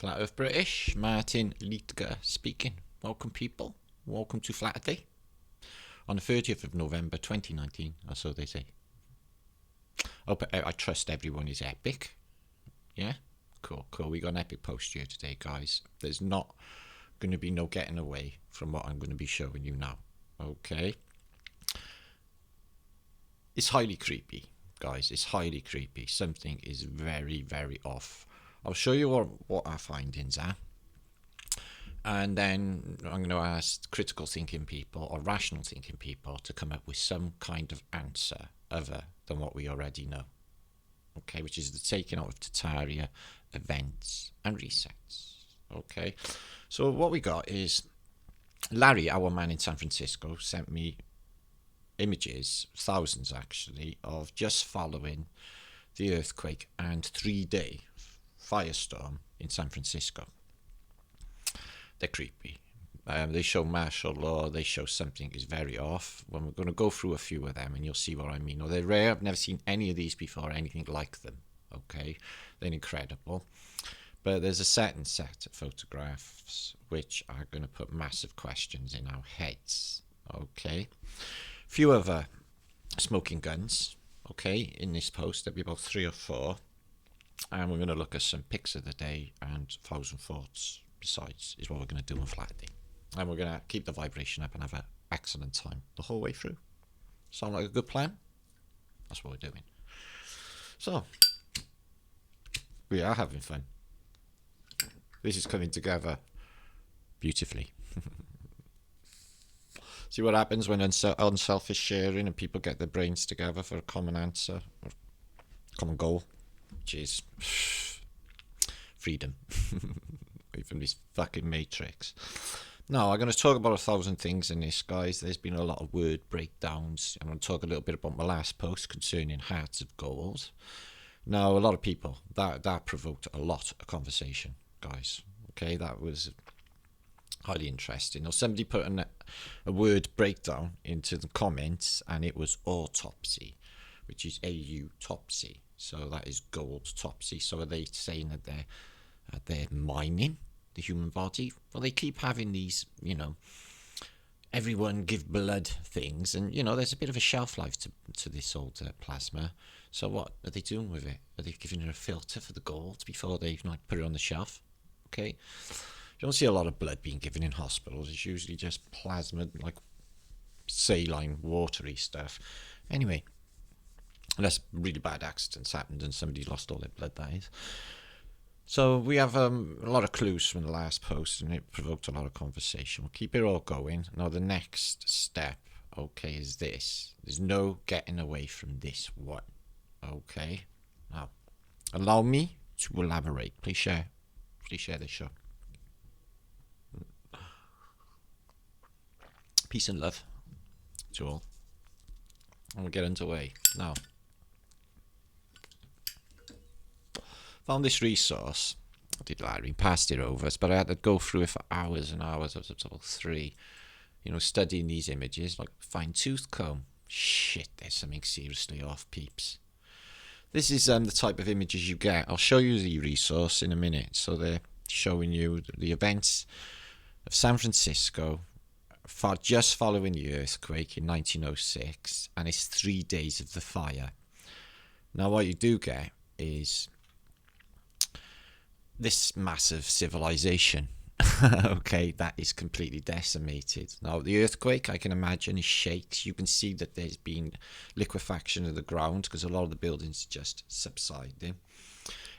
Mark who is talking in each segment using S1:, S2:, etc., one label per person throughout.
S1: Flat Earth British, Martin Liedtke speaking. Welcome people, welcome to Flaterday. On the 30th of November 2019, or so they say. I trust everyone is epic. Yeah? Cool. We got an epic post here today, guys. There's not going to be no getting away from what I'm going to be showing you now. Okay? It's highly creepy, guys. It's highly creepy. Something is very, very off. I'll show you what our findings are. And then I'm going to ask critical thinking people or rational thinking people to come up with some kind of answer other than what we already know. Okay, which is the taking out of Tartaria, events and resets. Okay, so what we got is Larry, our man in San Francisco, sent me images, thousands actually, of just following the earthquake and 3-day firestorm in San Francisco. They're creepy. They show martial law. They show something is very off. Well, we're going to go through a few of them and you'll see what I mean. They're rare. I've never seen any of these before, anything like them. Okay, they're incredible. But there's a certain set of photographs which are going to put massive questions in our heads. Okay, few other smoking guns. Okay, in this post there'll be about 3 or 4. And we're going to look at some pics of the day and 1,000 thoughts besides is what we're going to do on Flaterday. And we're going to keep the vibration up and have an excellent time the whole way through. Sound like a good plan? That's what we're doing. So, we are having fun. This is coming together beautifully. See what happens when unselfish sharing and people get their brains together for a common answer or common goal, which is freedom. From this fucking matrix. Now, I'm going to talk about 1,000 things in this, guys. There's been a lot of word breakdowns. I'm going to talk a little bit about my last post concerning hearts of gold. Now, a lot of people, that provoked a lot of conversation, guys. Okay, that was highly interesting. Now, somebody put a word breakdown into the comments, and it was autopsy, which is A-U-topsy. So that is gold topsy. So are they saying that they're mining the human body? Well, they keep having these, everyone give blood things, and there's a bit of a shelf life to this old plasma. So what are they doing with it? Are they giving it a filter for the gold before they put it on the shelf? Okay, you don't see a lot of blood being given in hospitals. It's usually just plasma, like saline watery stuff. Anyway, unless really bad accidents happened and somebody lost all their blood, that is. So we have a lot of clues from the last post, and it provoked a lot of conversation. We'll keep it all going. Now the next step, okay, is this. There's no getting away from this one. Okay. Now, allow me to elaborate. Please share the show. Peace and love to all. And we'll get underway now. Found this resource. I did Larry, passed it over, but I had to go through it for hours and hours. I was about 3, studying these images like fine-tooth comb. Shit, there's something seriously off, peeps. This is the type of images you get. I'll show you the resource in a minute. So they're showing you the events of San Francisco just following the earthquake in 1906, and it's 3 days of the fire. Now what you do get is this massive civilization, okay, that is completely decimated. Now, the earthquake, I can imagine, is shakes. You can see that there's been liquefaction of the ground because a lot of the buildings just subsiding.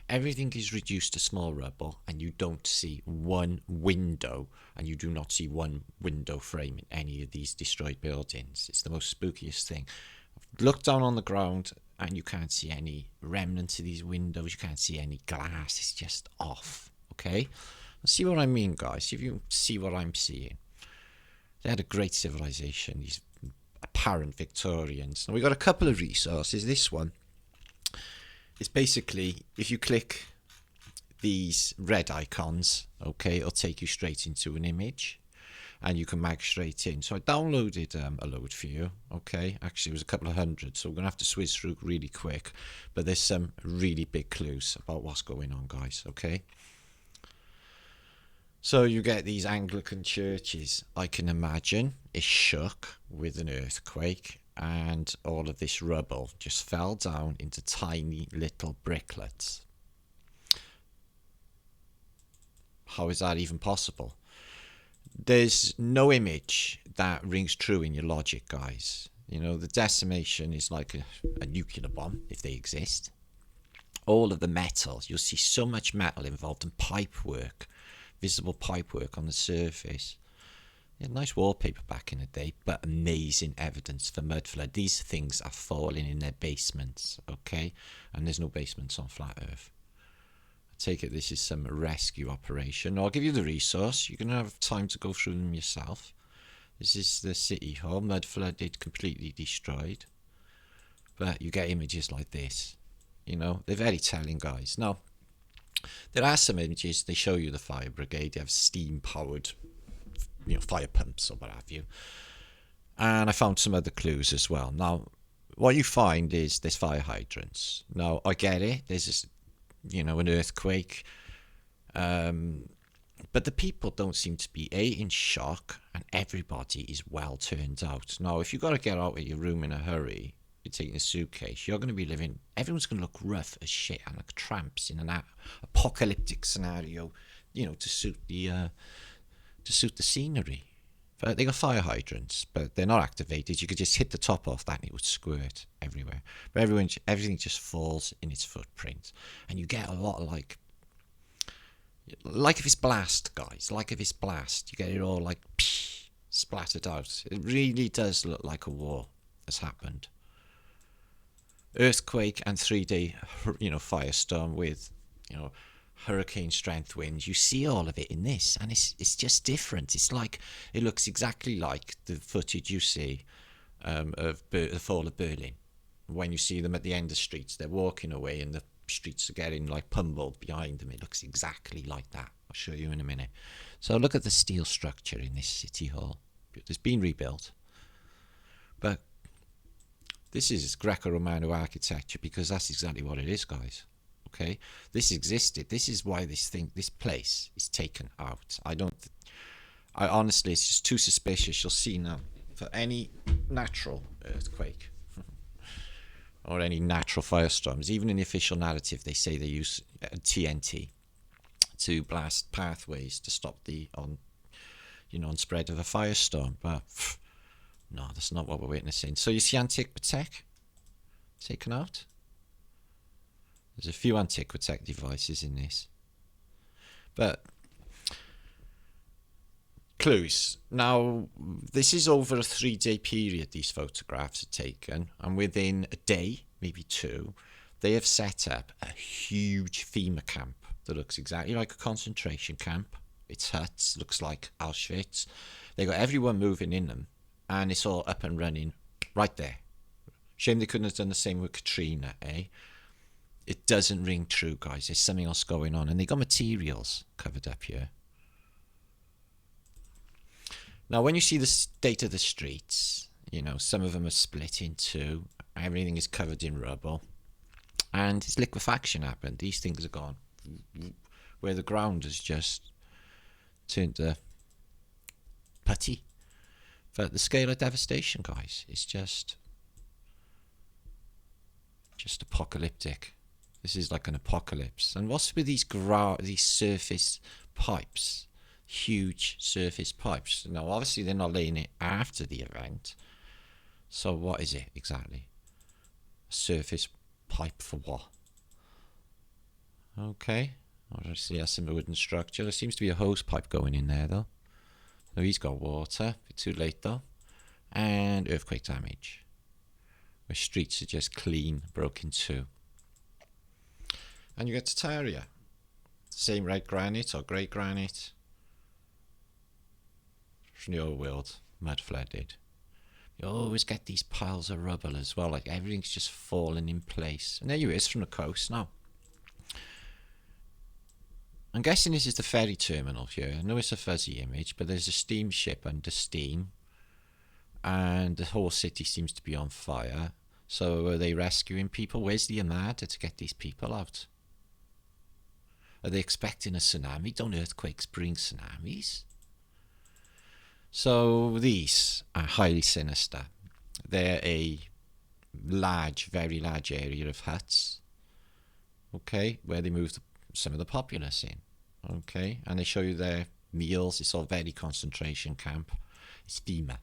S1: Everything is reduced to small rubble, and you don't see one window, and you do not see one window frame in any of these destroyed buildings. It's the most spookiest thing. Look down on the ground, and you can't see any remnants of these windows. You can't see any glass. It's just off. Okay? See what I mean, guys? If you see what I'm seeing. They had a great civilization, these apparent Victorians. Now, we got a couple of resources. This one is basically, if you click these red icons, okay, it'll take you straight into an image. And you can mag straight in. So I downloaded a load for you. Okay, actually it was a couple of hundred, so we're gonna have to swizz through really quick. But there's some really big clues about what's going on, guys. Okay. So you get these Anglican churches, I can imagine, is shook with an earthquake, and all of this rubble just fell down into tiny little bricklets. How is that even possible? There's no image that rings true in your logic, guys. You know, the decimation is like a nuclear bomb, if they exist. All of the metal, you'll see so much metal involved in pipe work, visible pipe work on the surface. Yeah, nice wallpaper back in the day, but amazing evidence for mud flood. These things are falling in their basements, okay? And there's no basements on flat Earth. I take it this is some rescue operation. I'll give you the resource. You're going to have time to go through them yourself. This is the city hall, mud flooded, completely destroyed. But you get images like this. You know, they're very telling, guys. Now, there are some images, they show you the fire brigade. They have steam-powered, you know, fire pumps or what have you. And I found some other clues as well. Now, what you find is there's fire hydrants. Now, I get it. There's this, you know, an earthquake. But the people don't seem to be, in shock, and everybody is well turned out. Now, if you've got to get out of your room in a hurry, you're taking a suitcase, you're going to be living, everyone's going to look rough as shit and like tramps in an apocalyptic scenario, you know, to suit the scenery. But they got fire hydrants, but they're not activated. You could just hit the top off that and it would squirt everywhere. But everything just falls in its footprint, and you get a lot of like if it's blast, guys, like if it's blast, you get it all like splattered out. It really does look like a war has happened. Earthquake and 3-day, you know, firestorm with, you know, hurricane strength winds. You see all of it in this, and it's just different. It's like, it looks exactly like the footage you see of the fall of Berlin. When you see them at the end of streets, they're walking away and the streets are getting like pummeled behind them. It looks exactly like that. I'll show you in a minute. So look at the steel structure in this city hall. It's been rebuilt, but this is Greco-Romano architecture, because that's exactly what it is, guys. Okay, this existed. This is why this place is taken out. I honestly, it's just too suspicious. You'll see now, for any natural earthquake or any natural firestorms, even in the official narrative, they say they use TNT to blast pathways to stop the on spread of a firestorm. But no, that's not what we're witnessing. So you see Antiquitech taken out. There's a few Antiquitech devices in this. But clues. Now, this is over a 3-day period these photographs are taken, and within a day, maybe two, they have set up a huge FEMA camp that looks exactly like a concentration camp. It's huts, looks like Auschwitz. They got everyone moving in them, and it's all up and running right there. Shame they couldn't have done the same with Katrina, eh? It doesn't ring true, guys. There's something else going on. And they got materials covered up here. Now, when you see the state of the streets, you know, some of them are split in two. Everything is covered in rubble. And it's liquefaction happened. These things are gone. Where the ground has just turned to putty. But the scale of devastation, guys, is just apocalyptic. This is like an apocalypse. And what's with these surface pipes? Huge surface pipes. Now, obviously, they're not laying it after the event. So what is it exactly? A surface pipe for what? Okay. Obviously, that's a wooden structure. There seems to be a hose pipe going in there, though. So he's got water. Bit too late, though. And earthquake damage. Where streets are just clean, broken too. And you get Tartaria. Same red granite or grey granite. From the old world, mud flooded. You always get these piles of rubble as well, like everything's just falling in place. And there you is from the coast now. I'm guessing this is the ferry terminal here. I know it's a fuzzy image, but there's a steamship under steam. And the whole city seems to be on fire. So are they rescuing people? Where's the Armada to get these people out? Are they expecting a tsunami? Don't earthquakes bring tsunamis? So these are highly sinister. They're a large, very large area of huts, okay, where they move some of the populace in, okay, and they show you their meals. It's all very concentration camp. It's FEMA.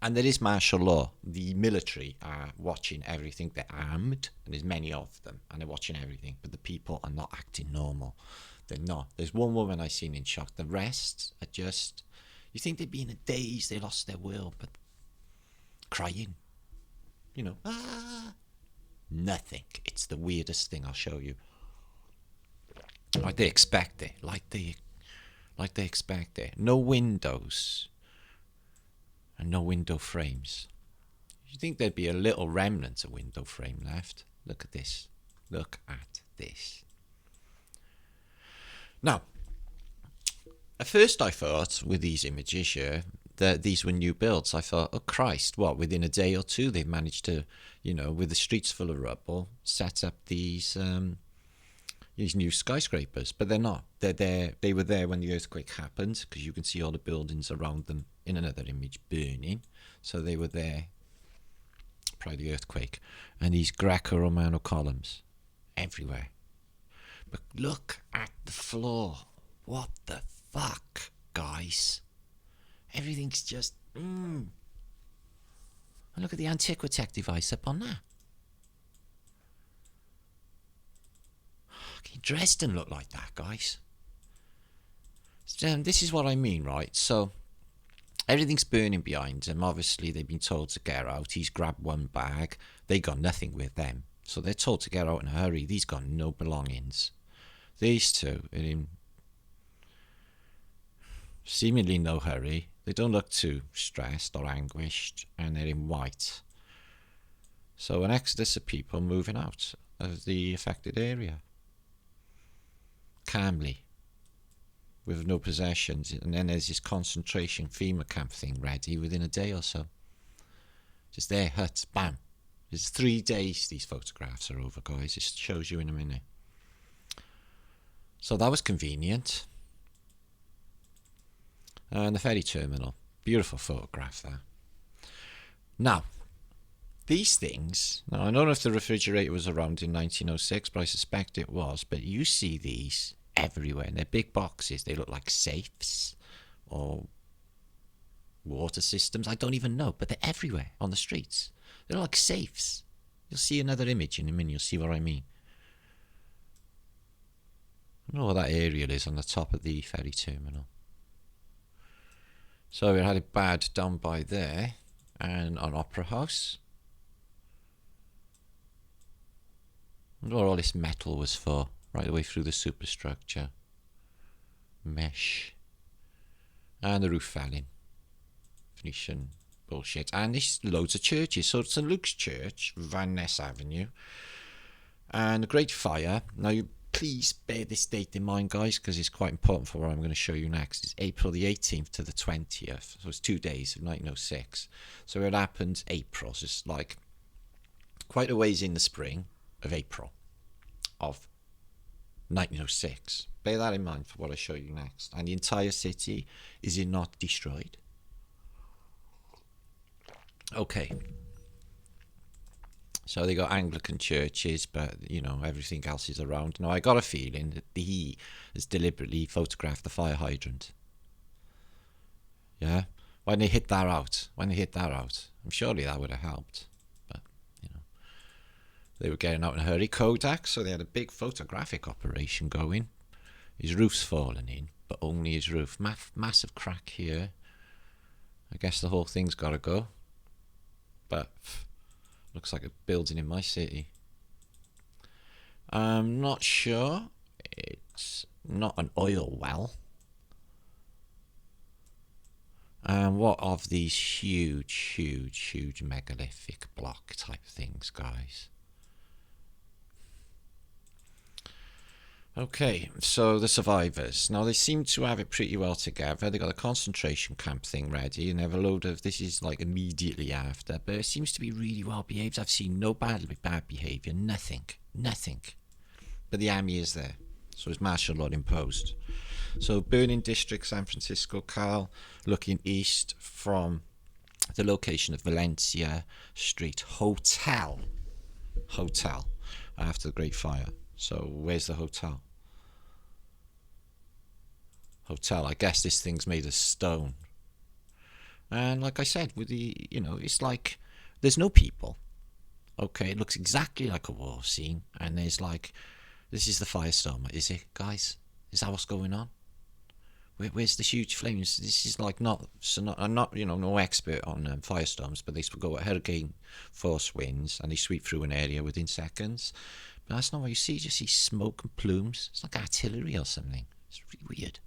S1: And there is martial law. The military are watching everything. They're armed, and there's many of them, and they're watching everything. But the people are not acting normal. They're not. There's one woman I seen in shock. The rest are just, you think they'd be in a daze, they lost their will, but crying. You know, nothing. It's the weirdest thing. I'll show you. Like they expect it. Like they expect it. No windows. And no window frames. You think there'd be a little remnant of window frame left? Look at this. Look at this. Now, at first I thought, with these images here, that these were new builds. I thought, oh Christ, what, within a day or two they've managed to, you know, with the streets full of rubble, set up these new skyscrapers. But they're not. They're there. They were there when the earthquake happened, because you can see all the buildings around them in another image burning. So they were there prior to the earthquake. And these Greco-Romano columns everywhere. But look at the floor. What the fuck, guys? Everything's just... And look at the Antiquitech device up on that. Dresden looked like that, guys. This is what I mean, right? So everything's burning behind him. Obviously, they've been told to get out. He's grabbed one bag. They got nothing with them. So they're told to get out in a hurry. These got no belongings. These two are in seemingly no hurry. They don't look too stressed or anguished. And they're in white. So an exodus of people moving out of the affected area. Calmly, with no possessions, and then there's this concentration FEMA camp thing ready within a day or so. Just there, huts, bam. It's 3 days these photographs are over, guys. It shows you in a minute. So that was convenient. And the ferry terminal, beautiful photograph there. Now, these things, now I don't know if the refrigerator was around in 1906, but I suspect it was. But you see these everywhere, and they're big boxes. They look like safes or water systems. I don't even know, but they're everywhere on the streets. They're like safes. You'll see another image in a minute. You'll see what I mean. I don't know what that aerial is on the top of the ferry terminal. So we had it bad down by there, and on Opera House. I wonder what all this metal was for, right away through the superstructure. Mesh. And the roof fell in. Venetian bullshit. And there's loads of churches. So St. Luke's Church, Van Ness Avenue. And the Great Fire. Now, you please bear this date in mind, guys, because it's quite important for what I'm going to show you next. It's April the 18th to the 20th. So it's 2 days of 1906. So it happened April. So it's like quite a ways in the spring of April of 1906. Bear that in mind for what I show you next. And the entire city, is it not destroyed? Okay. So they got Anglican churches, but, you know, everything else is around. Now, I got a feeling that he has deliberately photographed the fire hydrant. Yeah? When they hit that out. I'm surely that would have helped. But, you know. They were getting out in a hurry. Kodak, so they had a big photographic operation going. His roof's fallen in, but only his roof. Massive crack here. I guess the whole thing's got to go. But looks like a building in my city. I'm not sure. It's not an oil well. And what of these huge megalithic block type things, guys? Okay, so the survivors. Now, they seem to have it pretty well together. They got a concentration camp thing ready, and they have a load of... This is like immediately after, but it seems to be really well behaved. I've seen no bad behaviour, nothing. but the army is there. So it's martial law imposed. So burning district, San Francisco, Carl, looking east from the location of Valencia Street Hotel after the Great Fire. So where's the hotel? I guess this thing's made of stone. And like I said, with the, it's like there's no people. Okay, it looks exactly like a war scene, and there's like, this is the firestorm, is it, guys? Is that what's going on? Where's the huge flames? This is like I'm not no expert on firestorms, but they go at hurricane force winds and they sweep through an area within seconds. But that's not what you see. You just see smoke and plumes. It's like artillery or something. It's really weird.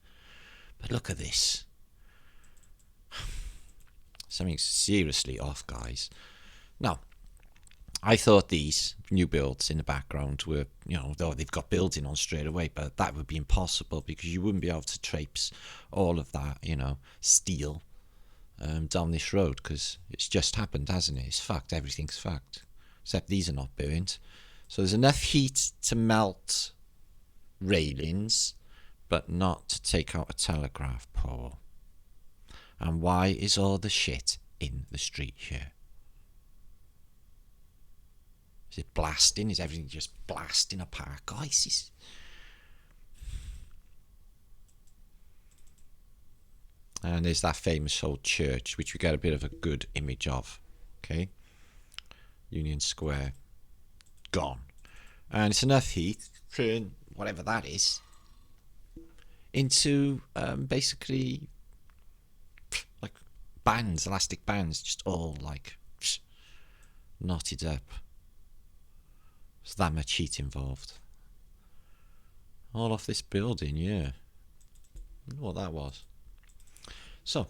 S1: But look at this. Something seriously off, guys. Now, I thought these new builds in the background were, they've got building on straight away, but that would be impossible because you wouldn't be able to traipse all of that, steel down this road, because it's just happened, hasn't it? It's fucked. Everything's fucked. Except these are not burnt. So there's enough heat to melt railings, but not to take out a telegraph pole. And why is all the shit in the street here? Is it blasting? Is everything just blasting apart? Guys, and there's that famous old church, which we get a bit of a good image of. Okay, Union Square, gone. And it's enough heat to turn whatever that is into basically like bands, elastic bands, just all like knotted up. There's that much heat involved. All off this building, yeah. I wonder what that was. So,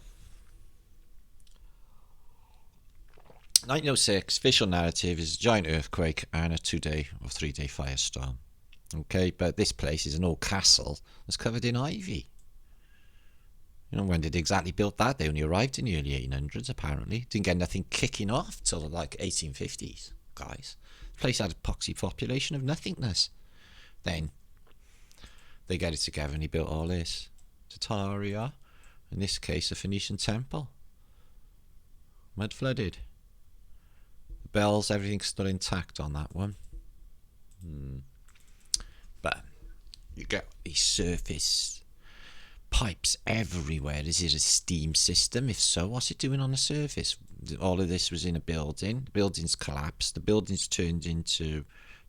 S1: 1906, official narrative is a giant earthquake and a 2-day or 3-day firestorm. Okay, but this place is an old castle that's covered in ivy. When did they exactly build that? They only arrived in the early 1800s, apparently. Didn't get nothing kicking off till like 1850s, guys. The place had a poxy population of nothingness. Then they get it together and he built all this. Tartaria, in this case a Phoenician temple. Mud flooded. The bells, everything's still intact on that one. But you get these surface pipes everywhere. Is it a steam system? If so, what's it doing on the surface? All of this was in a building. The building's collapsed. The building's turned into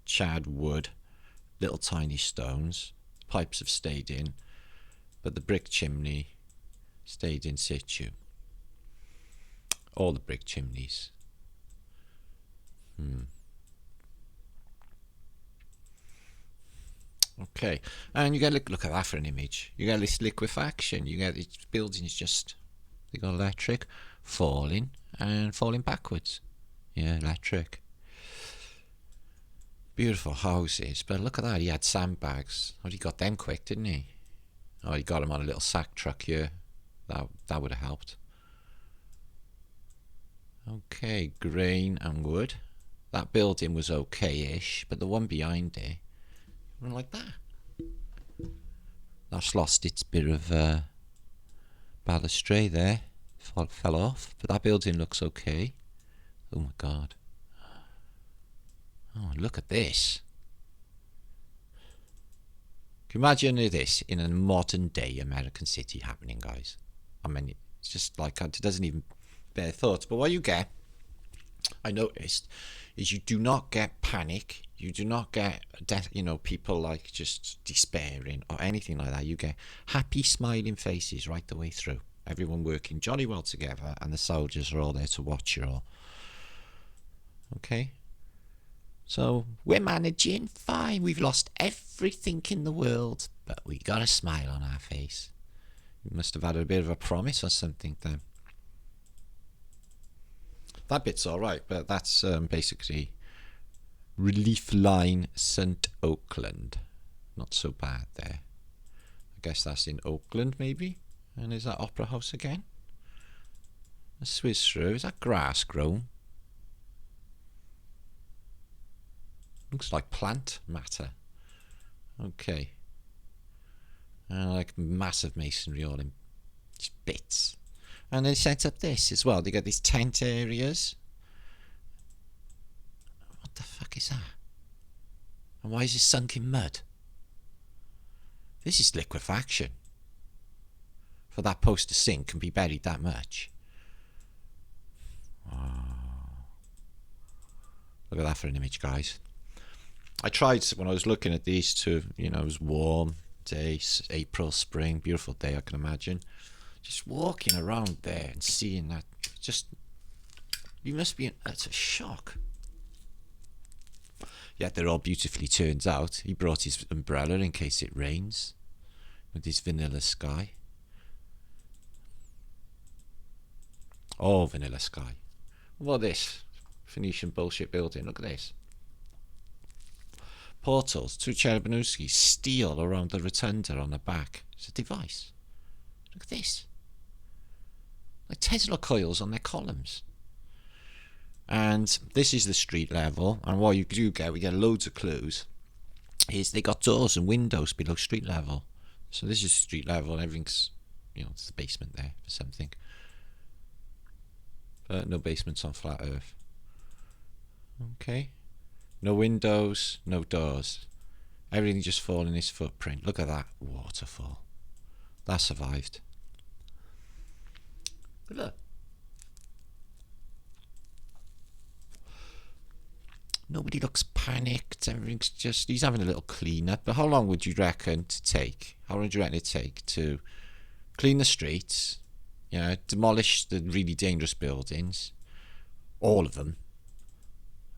S1: charred wood, little tiny stones. Pipes have stayed in, but the brick chimney stayed in situ. All the brick chimneys. Okay, and you get look at that for an image. You get this liquefaction. You get these buildings just, they got electric, falling and falling backwards. Yeah, electric. Beautiful houses, but look at that. He had sandbags. Oh, he got them quick, didn't he? Oh, he got them on a little sack truck here. That would have helped. Okay, grain and wood. That building was okay-ish, but the one behind it, went like that. That's lost its bit of balustrade there. Fell off, but that building looks okay. Oh my god. Oh, look at this. Can you imagine this in a modern day American city happening, guys? I mean, it's just like, it doesn't even bear thoughts. But what you get, I noticed, is you do not get panic. You do not get death, people like just despairing or anything like that. You get happy, smiling faces right the way through. Everyone working jolly well together, and the soldiers are all there to watch you all. Okay? So, we're managing fine. We've lost everything in the world, but we got a smile on our face. We must have had a bit of a promise or something then. That bit's alright, but that's basically Relief Line St. Oakland. Not so bad there. I guess that's in Oakland, maybe? And is that Opera House again? A Swiss through. Is that grass grown? Looks like plant matter. Okay. And like massive masonry all in just bits. And they set up this as well. They got these tent areas. What the fuck is that? And why is it sunk in mud? This is liquefaction. For that post to sink and be buried that much. Oh. Look at that for an image, guys. I tried when I was looking at these to, you know, it was warm day, April, spring, beautiful day, I can imagine. Just walking around there and seeing that, just, you must be in utter shock. Yet they're all beautifully turned out. He brought his umbrella in case it rains, with his vanilla sky. Oh, vanilla sky. What this? Phoenician bullshit building. Look at this. Portals, 2 Cherubinuski, steel around the rotunda on the back. It's a device. Look at this. Like Tesla coils on their columns. And this is the street level. And what you do get, we get loads of clues, is they got doors and windows below street level. So this is street level. Everything's, you know, it's the basement there for something. But no basements on flat Earth. Okay. No windows, no doors. Everything just falling in his footprint. Look at that waterfall. That survived. But look. Nobody looks panicked. Everything's just... He's having a little clean up. But how long would you reckon to take? How long do you reckon it'd take to clean the streets? You know, demolish the really dangerous buildings. All of them.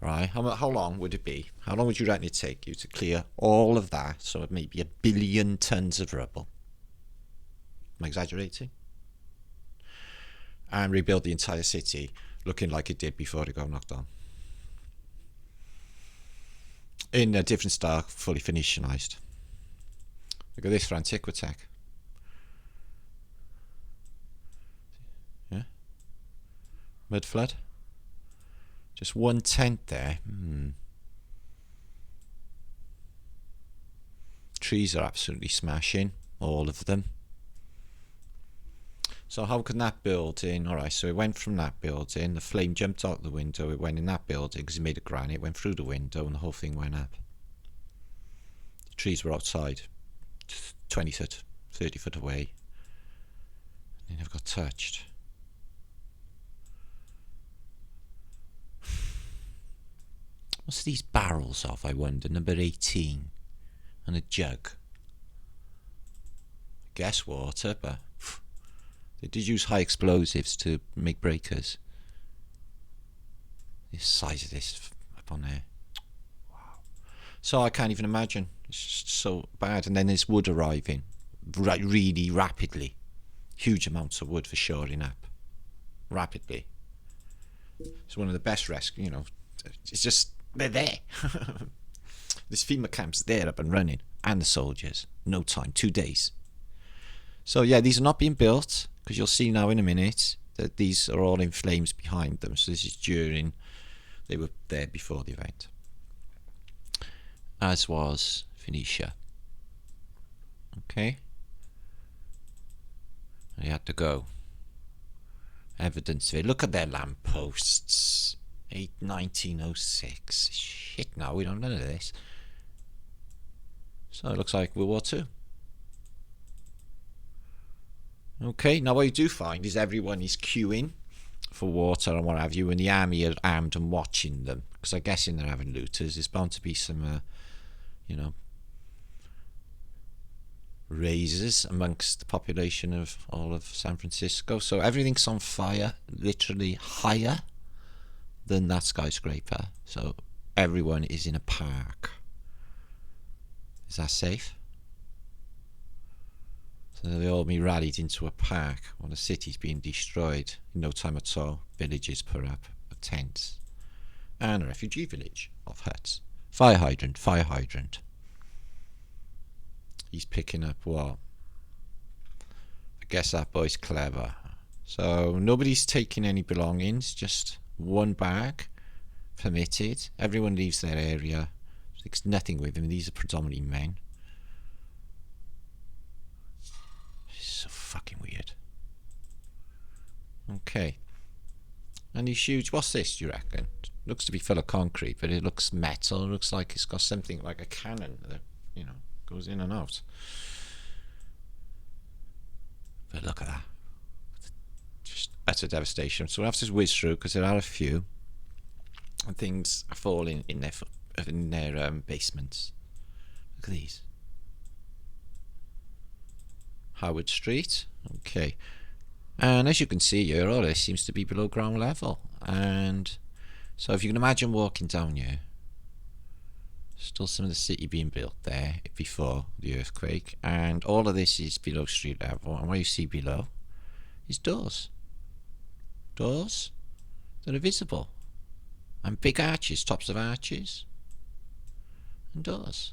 S1: Right, how long would it be? How long would you reckon it'd take you to clear all of that? So it may be 1 billion tons of rubble. Am I exaggerating? And rebuild the entire city looking like it did before it got knocked down. In a different style, fully Phoenicianized. Look at this for Antiquitech. Yeah? Mud flood. Just one tent there. Trees are absolutely smashing. All of them. So how can that building... Alright, so it went from that building. The flame jumped out the window. It went in that building because it made of granite. It went through the window and the whole thing went up. The trees were outside. 20 foot, 30 foot away. They never got touched. What's these barrels of, I wonder? Number 18. And a jug. I guess water, but they did use high explosives to make breakers. The size of this up on there. Wow. So I can't even imagine. It's just so bad. And then there's wood arriving really rapidly. Huge amounts of wood for shoring up. Rapidly. It's one of the best rescue, you know. It's just... They're there. This FEMA camp's there up and running. And the soldiers. No time. 2 days. So yeah, these are not being built. Because you'll see now in a minute that these are all in flames behind them. So this is during... They were there before the event. As was Phoenicia. Okay. They had to go. Evidence of it. Look at their lampposts. 1906. Shit, no, we don't know none of this. So it looks like World War II. Okay, now what you do find is everyone is queuing for water and what have you, and the army are armed and watching them. Because I'm guessing they're having looters. There's bound to be some, you know, raises amongst the population of all of San Francisco. So everything's on fire, literally higher than that skyscraper. So everyone is in a park. Is that safe? So they all be rallied into a park while the city's being destroyed in no time at all. Villages put up of tents. And a refugee village of huts. Fire hydrant, fire hydrant. He's picking up what? I guess that boy's clever. So nobody's taking any belongings, just one bag permitted. Everyone leaves their area. There's nothing with them. These are predominantly men. fucking weird. Okay. And these huge, what's this, do you reckon? Looks to be full of concrete, but it looks metal. It looks like it's got something like a cannon that, you know, goes in and out. But look at that. Just utter devastation. So we'll have to whiz through because there are a few. And things are falling in their basements. Look at these. Howard Street. Okay. And as you can see here, all this seems to be below ground level. And so if you can imagine walking down here, still some of the city being built there before the earthquake. And all of this is below street level. And what you see below is doors. Doors that are visible. And big arches, tops of arches. And doors.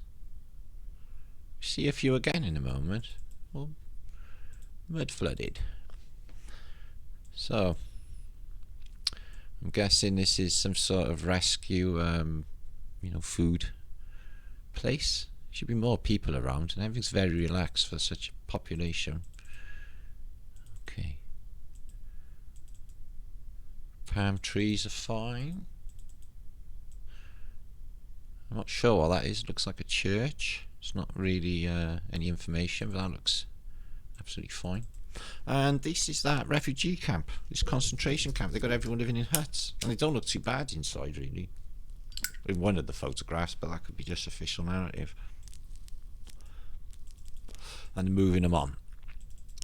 S1: See a few again in a moment. Well, mud flooded. So I'm guessing this is some sort of rescue, you know, food place. Should be more people around, and everything's very relaxed for such a population. Okay. Palm trees are fine. I'm not sure what that is. It looks like a church. It's not really any information, but that looks absolutely fine. And this is that refugee camp, this concentration camp. They got everyone living in huts, and they don't look too bad inside, really. In one of the photographs, but that could be just official narrative. And moving them on.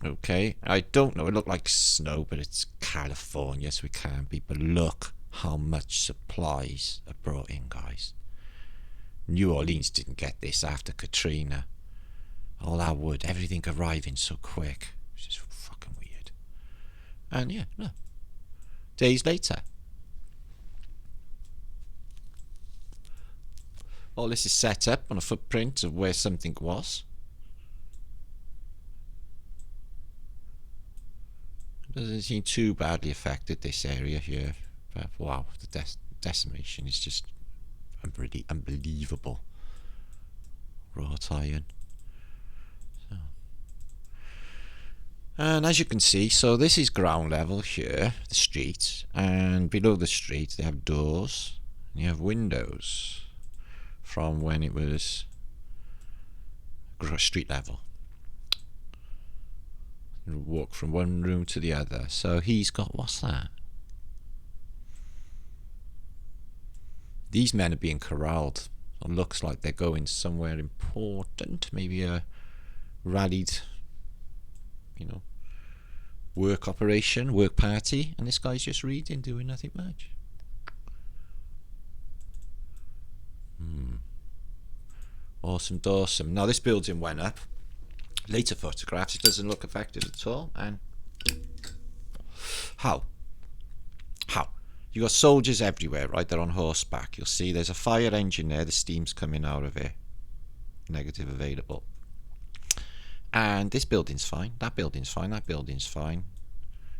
S1: Okay, I don't know. It looked like snow, but it's California, so it can't be. But look how much supplies are brought in, guys. New Orleans didn't get this after Katrina. All that wood, everything arriving so quick. It's just fucking weird. And yeah, no. Days later. All this is set up on a footprint of where something was. It doesn't seem too badly affected, this area here. But wow, the decimation is just really unbelievable. Wrought iron. And as you can see, so this is ground level here, the street, and below the street they have doors and you have windows from when it was street level. You walk from one room to the other. So he's got, what's that? These men are being corralled. It looks like they're going somewhere important, maybe a rallied, you know, work operation, work party, and this guy's just reading, doing nothing much. Awesome, awesome. Now this building went up. Later photographs, it doesn't look affected at all. And how? You got soldiers everywhere, right? They're on horseback. You'll see there's a fire engine there. The steam's coming out of it. Negative available. And this building's fine. That building's fine. That building's fine.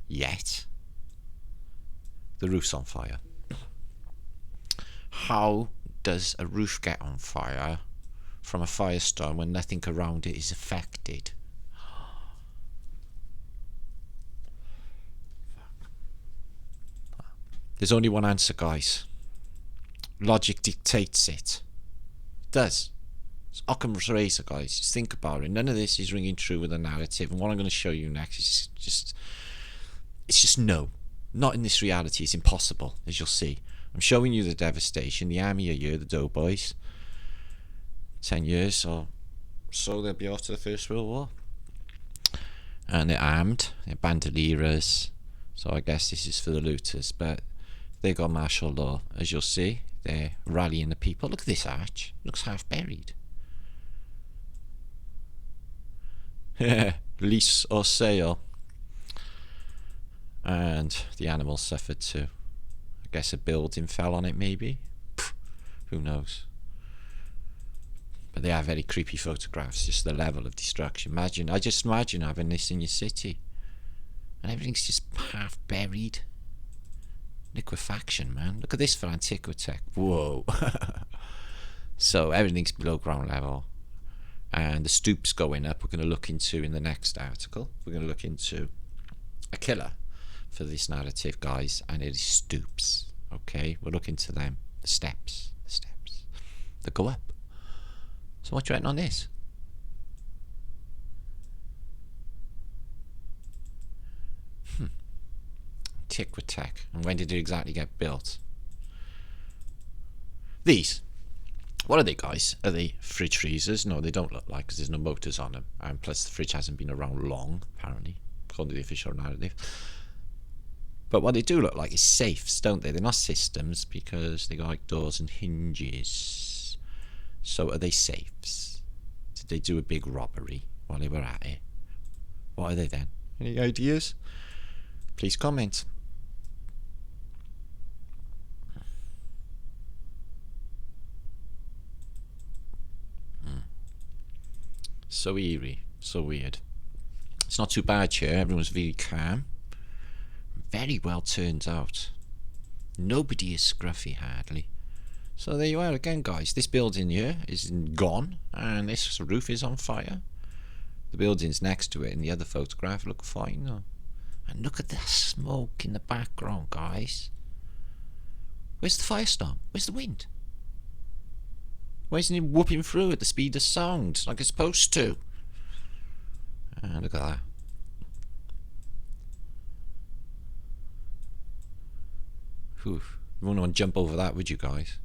S1: Yet the roof's on fire. How does a roof get on fire from a firestorm when nothing around it is affected? There's only one answer, guys. Logic dictates it. It does. It's Occam's razor, guys. Just think about it. None of this is ringing true with the narrative. And what I'm going to show you next is it's just no. Not in this reality. It's impossible, as you'll see. I'm showing you the devastation. The army are here, the doughboys. 10 years or so they'll be off to the First World War. And they're armed. They're bandolieras. So I guess this is for the looters. But they got martial law, as you'll see. They're rallying the people. Look at this arch. It looks half buried. Lease or sale. And the animals suffered too. I guess a building fell on it, maybe. Pfft, who knows? But they are very creepy photographs. Just the level of destruction. I just imagine having this in your city, and everything's just half buried. Liquefaction, man. Look at this for Antiquitech. Whoa. So everything's below ground level. And the Stoops going up, we're going to look into in the next article. We're going to look into a killer for this narrative, guys, and it is Stoops. Okay, we'll look into them, the steps that go up. So what you reckon on this? Tick with tech. And when did it exactly get built? These. What are they, guys? Are they fridge freezers? No, they don't look like, because there's no motors on them. And plus the fridge hasn't been around long, apparently, according to the official narrative. But what they do look like is safes, don't they? They're not systems, because they got like doors and hinges. So are they safes? Did they do a big robbery while they were at it? What are they then? Any ideas? Please comment. So eerie, so weird. It's not too bad here. Everyone's very calm. Very well turned out. Nobody is scruffy hardly. So there you are again, guys. This building here is gone, and this roof is on fire. The buildings next to it in the other photograph look fine though. And look at the smoke in the background, guys. Where's the firestorm? Where's the wind? Why isn't it whooping through at the speed of sound like it's supposed to? Look at that. Whew. You wouldn't want to jump over that, would you, guys?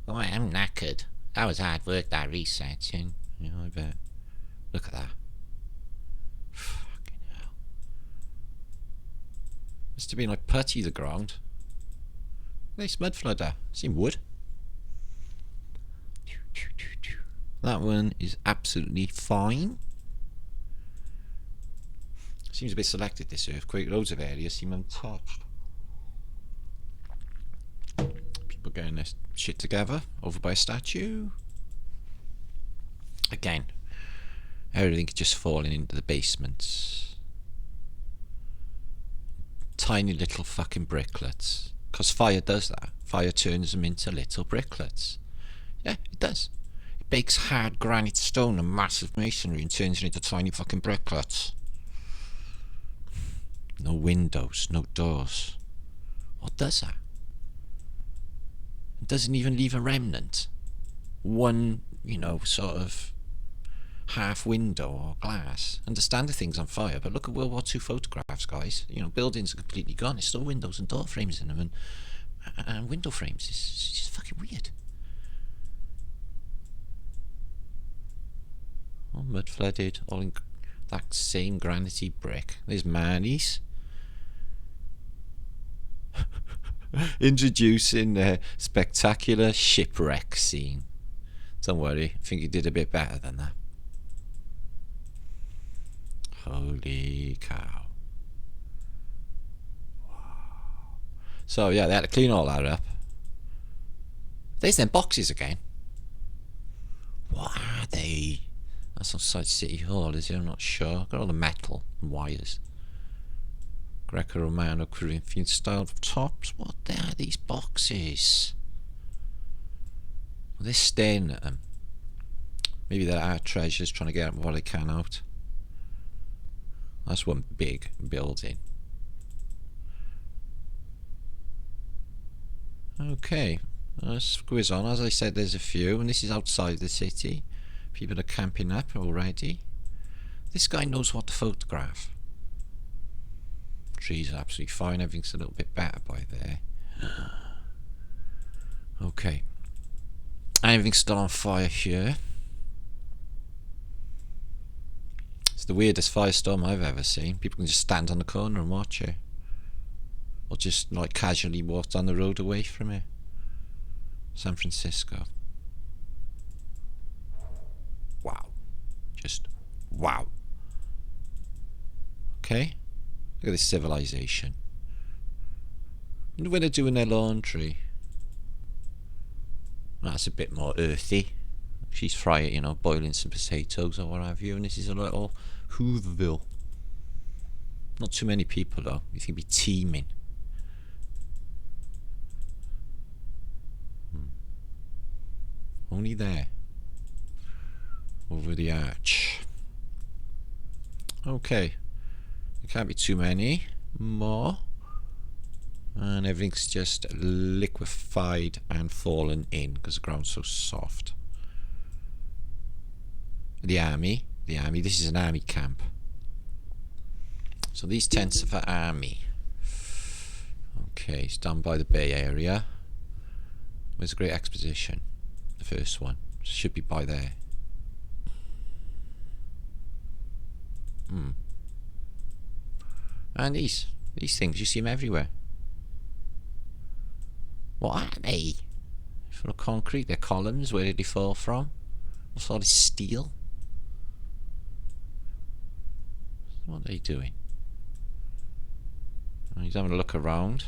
S1: Oh, I am knackered. That was hard work, that researching. Yeah, I bet. Look at that. Fucking hell. Must have been like putty, the ground. Nice mud flooder. Seen wood. That one is absolutely fine. Seems a bit selected, this earthquake. Loads of areas seem untouched. People getting their shit together over by a statue. Again, everything just falling into the basements. Tiny little fucking bricklets. Because fire does that. Fire turns them into little bricklets. Yeah, it does. It bakes hard granite stone and massive masonry and turns it into tiny fucking bricklets. No windows, no doors. What does that? It doesn't even leave a remnant. One, sort of half window or glass. Understand the thing's on fire, but look at World War II photographs, guys. Buildings are completely gone. There's still windows and door frames in them, and window frames. It's just fucking weird. All mud flooded, all in that same granity brick. There's Marnie's. Introducing a spectacular shipwreck scene. Don't worry, I think he did a bit better than that. Holy cow. Wow. So yeah, they had to clean all that up. There's them boxes again. What are they? That's outside City Hall, is it? I'm not sure. Got all the metal and wires. Greco-Romano Corinthian style tops. What are these boxes? Well, they're staring at them. Maybe they're our treasures, trying to get what they can out. That's one big building. Okay, let's squeeze on. As I said, there's a few, and this is outside the city. People are camping up already. This guy knows what to photograph. Trees are absolutely fine. Everything's a little bit better by there. Okay. Everything's still on fire here. It's the weirdest firestorm I've ever seen. People can just stand on the corner and watch it. Or just like casually walk down the road away from it. San Francisco. Wow. Just wow. Okay. Look at this civilization. I wonder where they're doing their laundry. That's a bit more earthy. She's frying, boiling some potatoes or what have you. And this is a little Hooverville. Not too many people though. You think it'd be teeming. Only there. over the arch. Okay, there can't be too many more, and everything's just liquefied and fallen in because the ground's so soft. The army, this is an army camp. So these tents are for army. Okay, it's down by the bay area. Where's the Great Exposition? The first one. Should be by there. And these things, you see them everywhere. What are they? Full of concrete. They're columns. Where did they fall from? What's all this steel? What are they doing? He's having a look around.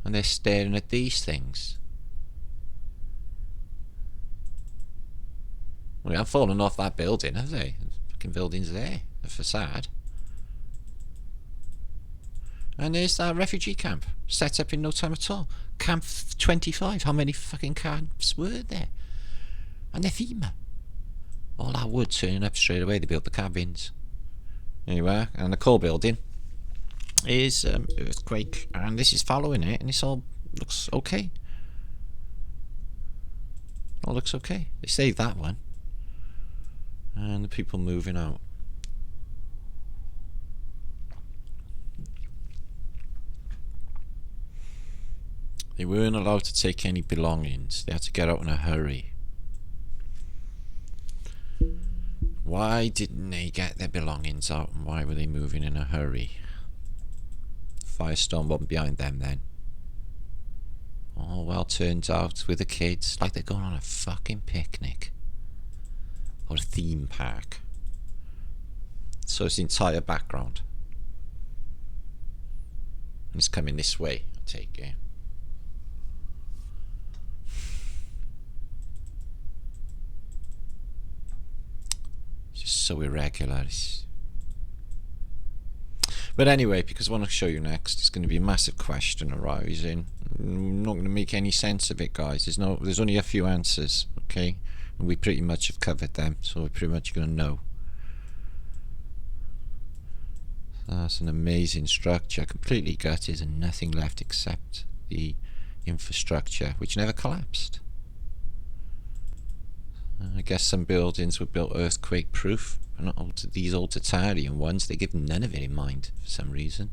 S1: And they're staring at these things. Well, they haven't fallen off that building, have they? The fucking building's there. The facade. And there's that refugee camp. Set up in no time at all. Camp 25. How many fucking camps were there? And they're FEMA. All that wood turning up straight away. They built the cabins. Anyway, and the core building is earthquake, and this is following it, and this all looks okay. All looks okay. They saved that one, and the people moving out. They weren't allowed to take any belongings. They had to get out in a hurry. Why didn't they get their belongings out, and why were they moving in a hurry? Firestorm wasn't behind them then. Oh well, turns out with the kids, like they're going on a fucking picnic or a theme park. So it's the entire background, and it's coming this way, I take it. It's just so irregular. But anyway, because I want to show you next, it's going to be a massive question arising. I'm not going to make any sense of it, guys. There's only a few answers, okay? And we pretty much have covered them, so we're pretty much going to know. That's an amazing structure, completely gutted and nothing left except the infrastructure, which never collapsed. I guess some buildings were built earthquake proof. Not these old Tartarian ones, they give none of it in mind for some reason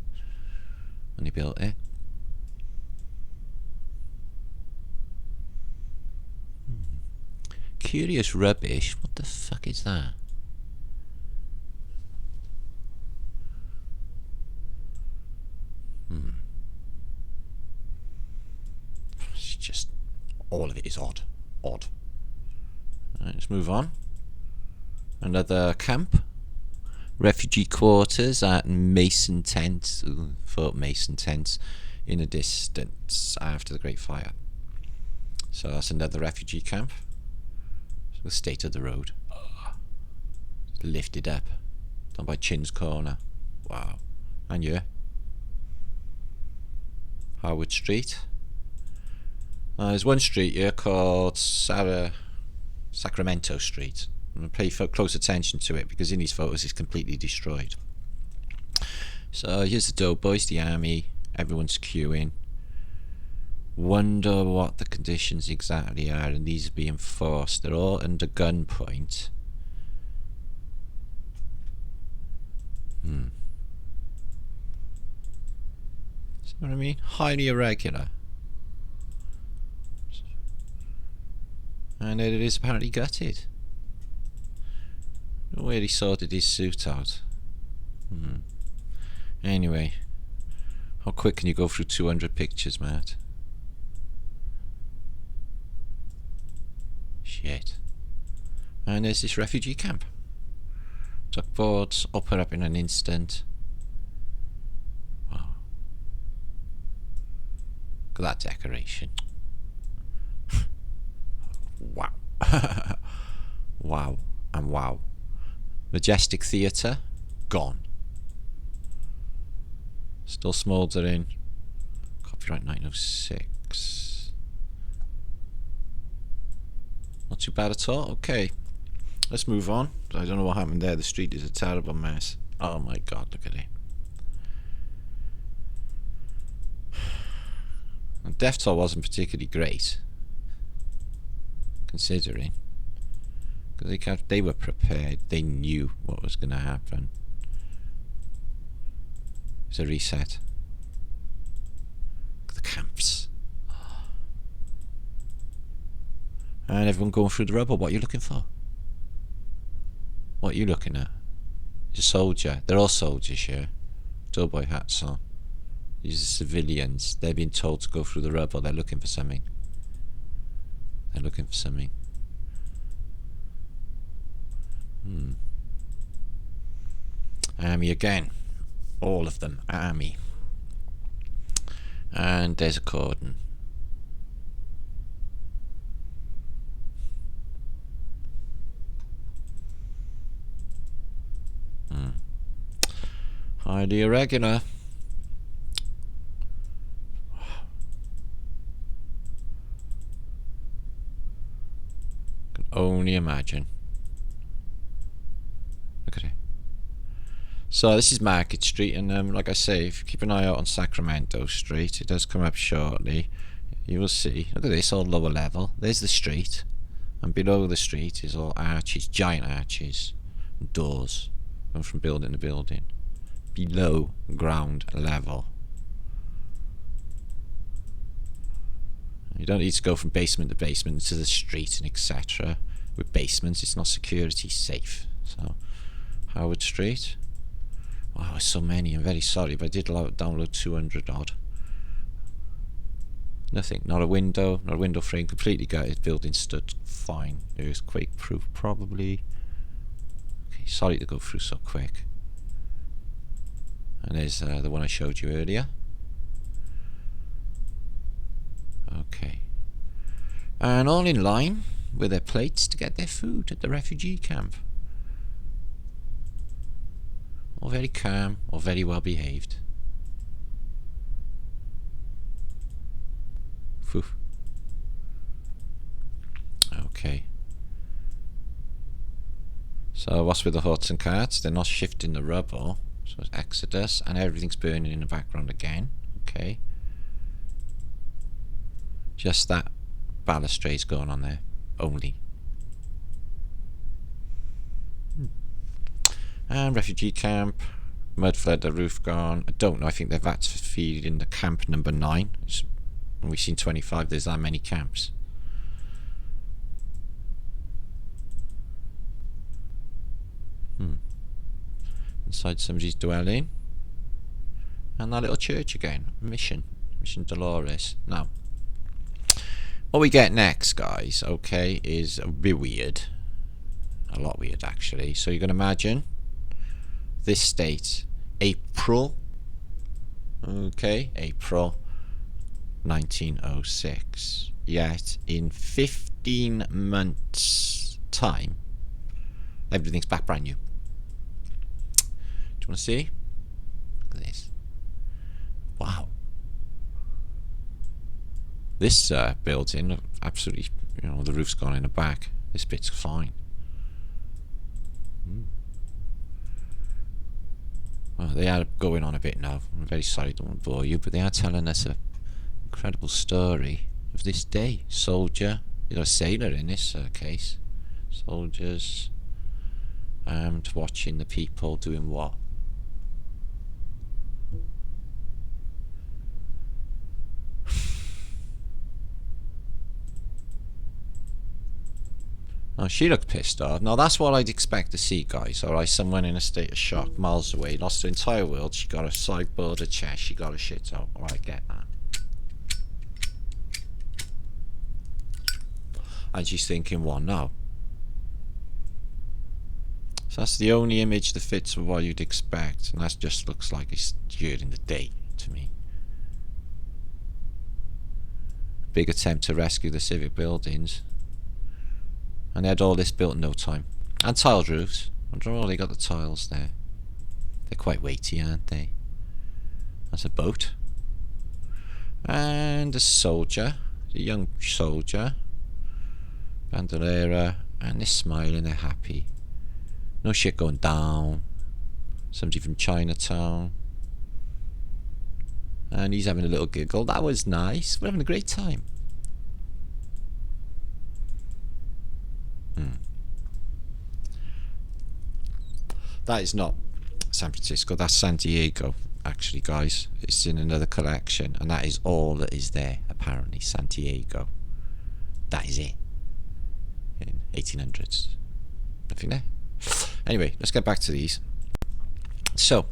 S1: when they built it. Curious rubbish. What the fuck is that? It's just all of it is odd. Right, let's move on. Another camp, refugee quarters at Mason tents, Fort Mason tents, in the distance after the Great Fire. So that's another refugee camp. So the state of the road, lifted up, down by Chin's Corner. Wow, and yeah, Howard Street. There's one street here called Sacramento Street. I'm going to pay close attention to it because in these photos it's completely destroyed. So here's the doughboys, the army, everyone's queuing. Wonder what the conditions exactly are, and these are being forced. They're all under gunpoint. See what I mean? Highly irregular. And it is apparently gutted. No way he sorted his suit out. Anyway, how quick can you go through 200 pictures, Matt? Shit. And there's this refugee camp. Duckboards, I'll put up in an instant. Wow. Look at that decoration. Wow. Wow and wow. Majestic Theatre, gone. Still smouldering. Copyright 1906. Not too bad at all. Okay, let's move on. I don't know what happened there. The street is a terrible mess. Oh my god, look at it. The death toll wasn't particularly great, considering, because they were prepared. They knew what was going to happen. It's a reset. Look at the camps. And everyone going through the rubble. What are you looking for? What are you looking at? It's a soldier. They're all soldiers here. Doughboy hats on. These are civilians. They're being told to go through the rubble. They're looking for something. They're looking for something. Army again. All of them. Army. And there's a cordon. Highly irregular. Can only imagine. Look at it. So this is Market Street, and like I say, if you keep an eye out on Sacramento Street, it does come up shortly. You will see. Look at this, all lower level. There's the street, and below the street is all arches, giant arches, and doors, going from building to building. Below ground level. You don't need to go from basement to basement to the street and etc. With basements, it's not security safe. So, Howard Street. Wow, there's so many. I'm very sorry, but I did download 200 odd. Nothing. Not a window. Not a window frame. Completely gutted. Building stood fine. Earthquake proof, probably. Okay, sorry to go through so quick. And there's the one I showed you earlier. Okay. And all in line with their plates to get their food at the refugee camp. All very calm, or very well behaved. Phew. Okay. So what's with the huts and carts? They're not shifting the rubble. So it's Exodus, and everything's burning in the background again. Okay. Just that balustrade's going on there. Only. And refugee camp. Mud flood, the roof gone. I don't know, I think that's feeding the camp number 9. We've seen 25, there's that many camps. Inside somebody's dwelling. And that little church again. Mission Dolores. Now, what we get next, guys, okay, is a bit weird. A lot weird, actually. So you can imagine this states April. Okay, April 1906. Yet in 15 months' time, everything's back brand new. Do you want to see? Look at this. Wow. This building, absolutely, you know, the roof's gone in the back. This bit's fine. Well, they are going on a bit now. I'm very sorry, don't want to bore you, but they are telling us an incredible story of this day. Soldier, you got a sailor in this case. Soldiers, watching the people doing what? Oh, she looked pissed off. Now that's what I'd expect to see, guys. Alright, someone in a state of shock, miles away, lost her entire world. She got a sideboard, a chest, she got a shit out. Alright, get that. And she's thinking, what now? So that's the only image that fits with what you'd expect, and that just looks like it's during the day to me. Big attempt to rescue the civic buildings. And they had all this built in no time. And tiled roofs. I wonder why they got the tiles there. They're quite weighty, aren't they? That's a boat. And a soldier. A young soldier. Bandolera, and they're smiling, they're happy. No shit going down. Somebody from Chinatown. And he's having a little giggle. That was nice. We're having a great time. That is not San Francisco. That's San Diego, actually, guys. It's in another collection. And that is all that is there, apparently. San Diego. That is it. In 1800s. Nothing there. Anyway, let's get back to these. So,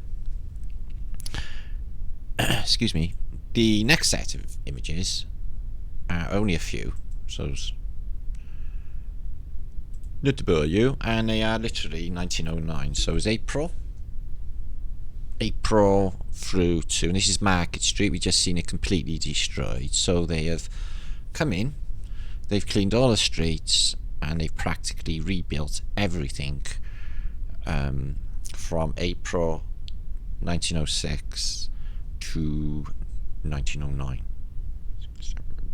S1: excuse me, the next set of images are only a few, so not to bore you, and they are literally 1909, so it's April through to, and this is Market Street. We just seen it completely destroyed, so they have come in, they've cleaned all the streets, and they've practically rebuilt everything from April 1906 to 1909.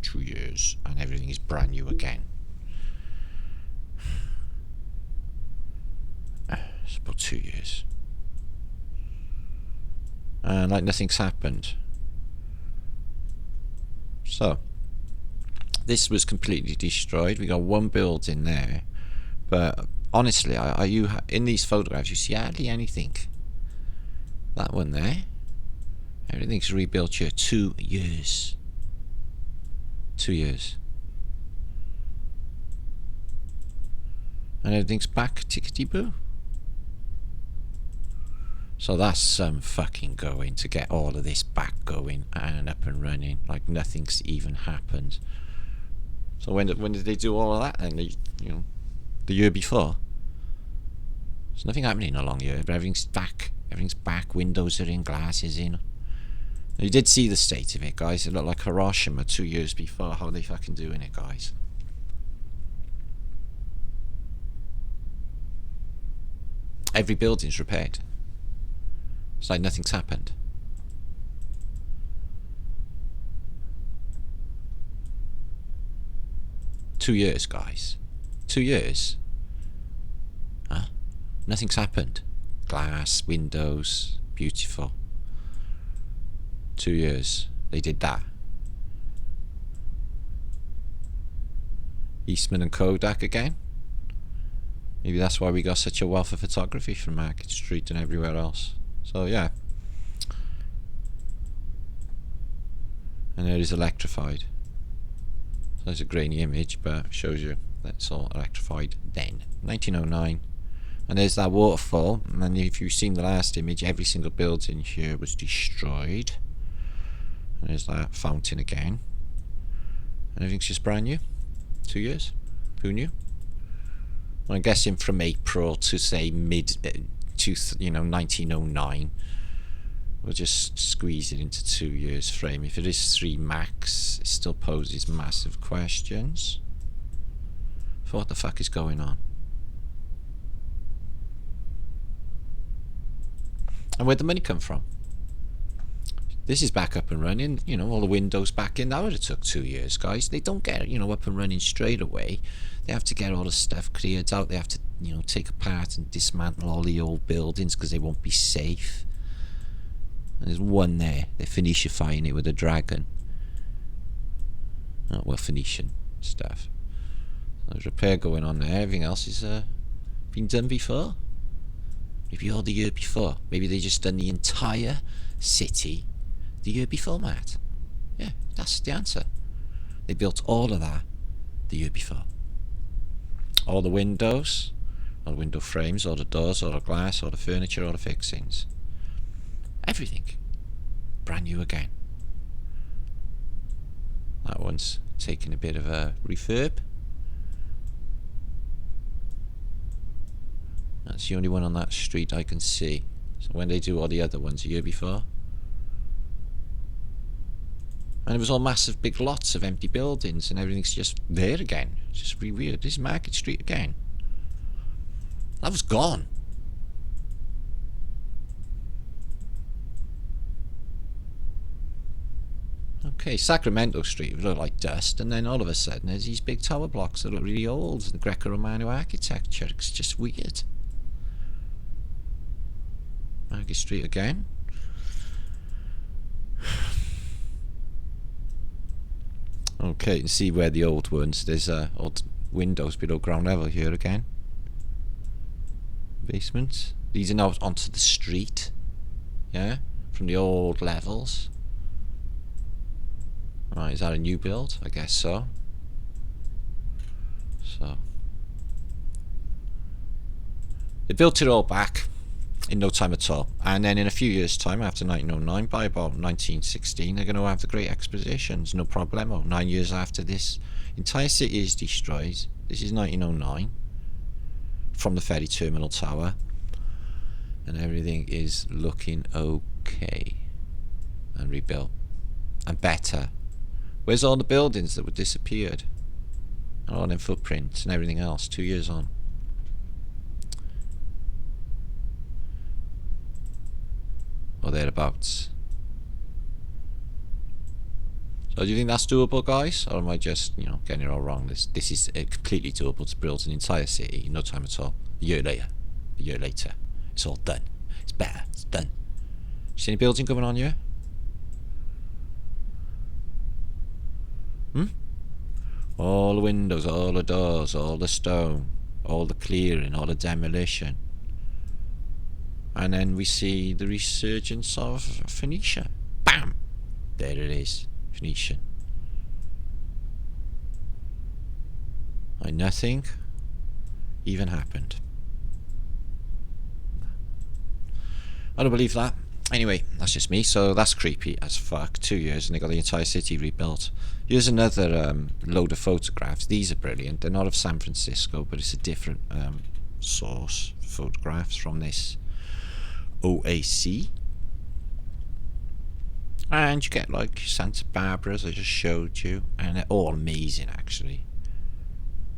S1: 2 years, and everything is brand new again. It's about 2 years, and like nothing's happened. So this was completely destroyed. We got one building there, but honestly, are you in these photographs? You see hardly anything. That one there, everything's rebuilt here. 2 years. 2 years. And everything's back tickety-boo. So that's some fucking going to get all of this back going and up and running like nothing's even happened. So when did they do all of that? And the year before. There's nothing happening in a long year, but everything's back. Everything's back. Windows are in, glasses in. You did see the state of it, guys. It looked like Hiroshima 2 years before. How are they fucking doing it, guys? Every building's repaired. It's like nothing's happened. Two years, guys. 2 years. Huh? Nothing's happened. Glass, windows, beautiful. 2 years. They did that. Eastman and Kodak again. Maybe that's why we got such a wealth of photography from Market Street and everywhere else. So yeah. And there is electrified. So it's a grainy image, but it shows you that's all electrified then. 1909. And there's that waterfall. And if you've seen the last image, every single building here was destroyed. And there's that fountain again. And everything's just brand new. 2 years. Who knew? Well, I'm guessing from April to say mid, 1909. We'll just squeeze it into 2 years frame. If it is 3 max, it still poses massive questions. For what the fuck is going on? And where'd the money come from? This is back up and running, all the windows back in. That would have took 2 years, guys. They don't get, up and running straight away. They have to get all the stuff cleared out. They have to, take apart and dismantle all the old buildings because they won't be safe. And there's one there. They're Phoeniciifying it with a dragon. Oh, well, Phoenician stuff. There's repair going on there. Everything else is been done before. Maybe all the year before. Maybe they just done the entire city the year before, Matt. Yeah, that's the answer. They built all of that the year before. All the windows, all the window frames, all the doors, all the glass, all the furniture, all the fixings. Everything. Brand new again. That one's taking a bit of a refurb. That's the only one on that street I can see. So when they do all the other ones the year before. And it was all massive big lots of empty buildings and everything's just there again. It's just really weird. This is Market Street again. That was gone. Okay, Sacramento Street would look like dust, and then all of a sudden there's these big tower blocks that look really old. The Greco-Romano architecture, it's just weird. Market Street again. Okay, you can see where the old ones, there's old windows below ground level here again. Basement. These are now onto the street. Yeah, from the old levels. Right, is that a new build? I guess so. So they built it all back in no time at all, and then in a few years' time, after 1909, by about 1916, they're going to have the Great Expositions, no problemo. 9 years after this entire city is destroyed. This is 1909, from the ferry terminal tower, and everything is looking okay and rebuilt and better. Where's all the buildings that were disappeared? And all them footprints and everything else 2 years on? Or thereabouts. So do you think that's doable, guys? Or am I just, you know, getting it all wrong? This is completely doable to build an entire city in no time at all. A year later, it's all done. It's better. It's done. See any building going on here? All the windows, all the doors, all the stone, all the clearing, all the demolition. And then we see the resurgence of Phoenicia. Bam! There it is. Phoenician. And nothing even happened. I don't believe that. Anyway, that's just me, so that's creepy as fuck. 2 years and they got the entire city rebuilt. Here's another load of photographs. These are brilliant. They're not of San Francisco, but it's a different source. Photographs from this OAC. And you get like Santa Barbara, as I just showed you, and they're all amazing actually.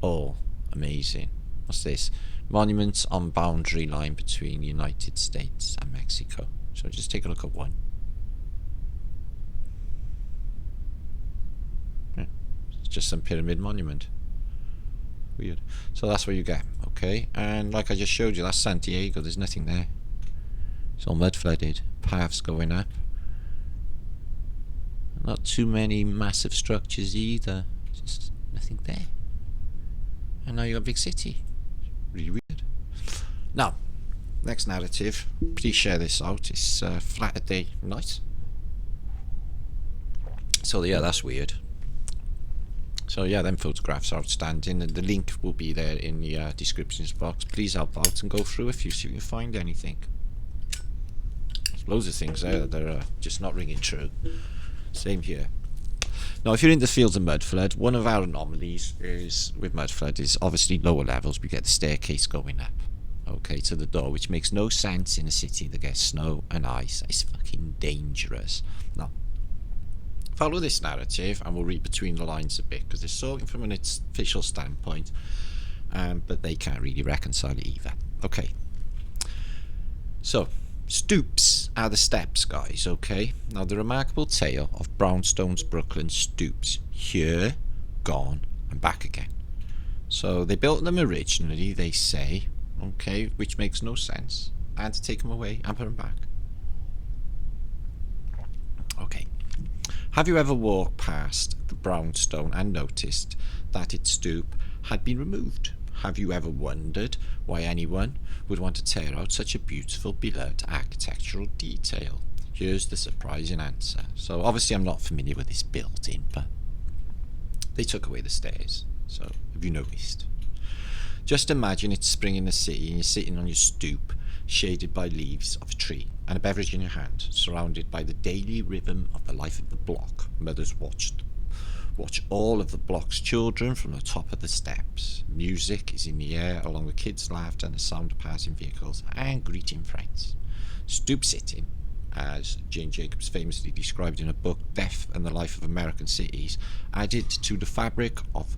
S1: All amazing. What's this? Monuments on boundary line between the United States and Mexico. So just take a look at one. Yeah. It's just some pyramid monument. Weird. So that's what you get, okay? And like I just showed you, that's San Diego. There's nothing there. It's all mud flooded. Paths going up. Not too many massive structures either. Just nothing there. And now you got a big city. Really weird. Now, next narrative. Please share this out. It's Flaterday night. So yeah, that's weird. So yeah, them photographs are outstanding, and the link will be there in the descriptions box. Please help out and go through if you see if you can find anything. There's loads of things there that are just not ringing true. Same here. Now, if you're in the fields of mud flood, one of our anomalies is with mud flood is obviously lower levels. We get the staircase going up, okay, to the door, which makes no sense in a city that gets snow and ice. It's fucking dangerous. Now, follow this narrative, and we'll read between the lines a bit because they're talking from an official standpoint, but they can't really reconcile it either. Okay. So, Stoops are the steps, guys, okay? Now, the remarkable tale of brownstone's Brooklyn Stoops. Here, gone, and back again. So, they built them originally, they say, okay, which makes no sense, and to take them away and put them back. Okay. Have you ever walked past the brownstone and noticed that its stoop had been removed? Have you ever wondered why anyone would want to tear out such a beautiful, beloved architectural detail? Here's the surprising answer. So obviously I'm not familiar with this building, but they took away the stairs. So have you noticed? Just imagine it's spring in the city and you're sitting on your stoop, shaded by leaves of a tree and a beverage in your hand, surrounded by the daily rhythm of the life of the block. Mothers watch all of the block's children from the top of the steps. Music is in the air, along with kids' laughter and the sound of passing vehicles and greeting friends. Stoop sitting, as Jane Jacobs famously described in her book Death and the Life of American Cities, added to the fabric of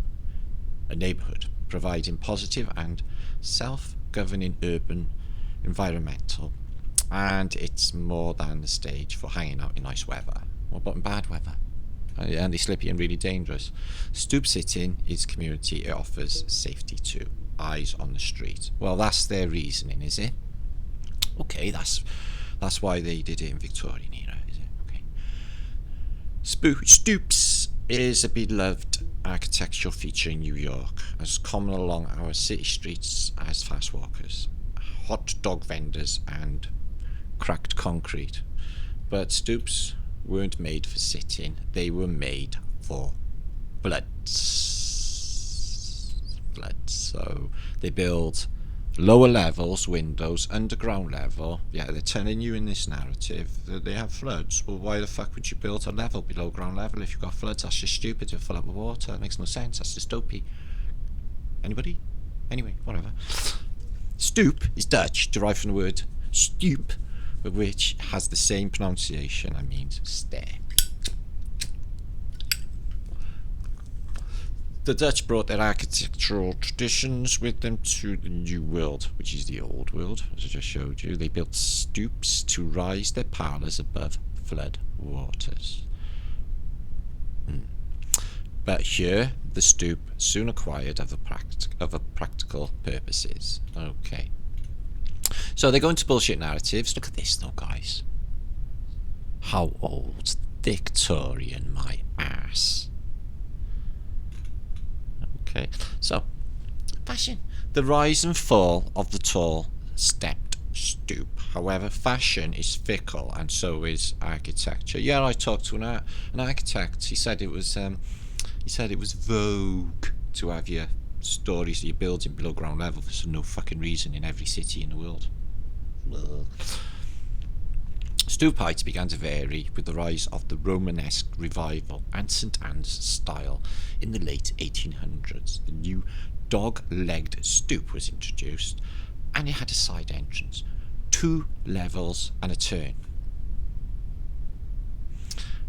S1: a neighborhood, providing positive and self-governing urban environmental, and it's more than the stage for hanging out in nice weather. What about in bad weather? and they're slippy and really dangerous. Stoop sitting is community. It offers safety too. Eyes on the street. Well, that's their reasoning, is it? Okay, that's why they did it in Victorian era, is it? Okay. Stoops is a beloved architectural feature in New York, as common along our city streets as fast walkers, hot dog vendors, and cracked concrete. But stoops weren't made for sitting, they were made for blood. So they build lower levels, windows, underground level. Yeah, they're telling you in this narrative that they have floods. Well, why the fuck would you build a level below ground level if you've got floods? That's just stupid. It'll fill up with water. That makes no sense. That's just dopey. Anybody? Anyway, whatever. Stoop is Dutch, derived from the word stoop, which has the same pronunciation and means stair. The Dutch brought their architectural traditions with them to the New World, which is the Old World, as I just showed you. They built stoops to rise their parlours above flood waters. But here, the stoop soon acquired other practical purposes. Okay. So they go into bullshit narratives. Look at this though, guys. How old? Victorian, my ass. Okay, so fashion. The rise and fall of the tall, stepped stoop. However, fashion is fickle, and so is architecture. Yeah, I talked to an architect. He said it was vogue to have your stories of your building below ground level for no fucking reason in every city in the world. Stoop heights began to vary with the rise of the Romanesque revival and St Anne's style in the late 1800s. The new dog-legged stoop was introduced, and it had a side entrance, 2 levels and a turn.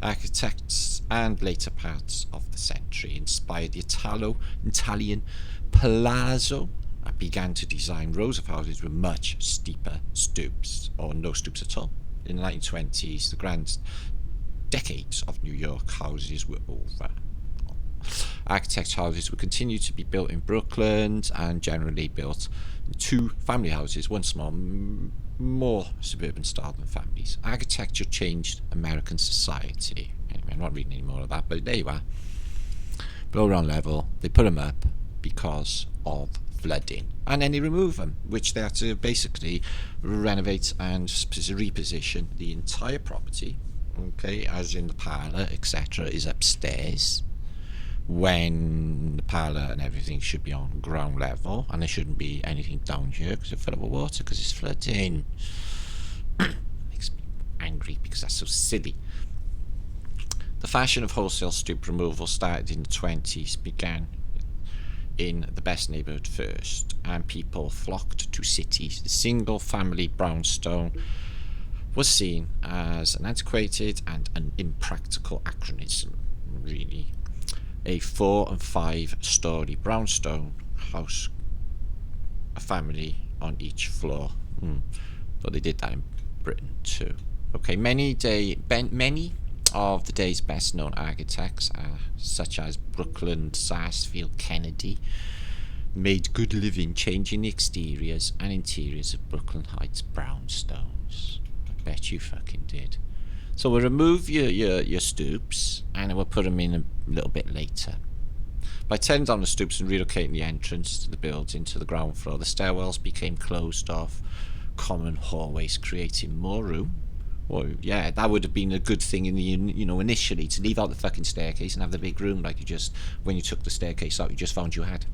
S1: Architects and later parts of the century inspired the Italian palazzo and began to design rows of houses with much steeper stoops, or no stoops at all. In the 1920s, the grand decades of New York houses were over. Architects' houses would continue to be built in Brooklyn and generally built in 2 family houses, one small, more suburban style than families. Architecture changed American society. Anyway, I'm not reading any more of that, but there you are. Below ground level, they put them up because of flooding, and then they remove them, which they had to basically renovate and reposition the entire property. Okay, as in the parlour, etc., is upstairs, when the parlour and everything should be on ground level, and there shouldn't be anything down here because it's full of water because it's flooding. Makes me angry because that's so silly. The fashion of wholesale stoop removal started in the 20s, began in the best neighbourhood first, and people flocked to cities. The single family brownstone was seen as an antiquated and an impractical anachronism, really. A 4 and 5 story brownstone house, a family on each floor. But they did that in Britain too. Okay, many of the day's best known architects, such as Brooklyn, Sarsfield, Kennedy, made good living changing the exteriors and interiors of Brooklyn Heights brownstones. I bet you fucking did. So we'll remove your stoops and we'll put them in a little bit later. By tearing down the stoops and relocating the entrance to the building to the ground floor, the stairwells became closed off common hallways, creating more room. Well, yeah, that would have been a good thing in the, initially, to leave out the fucking staircase and have the big room like you just, when you took the staircase out, you just found you had.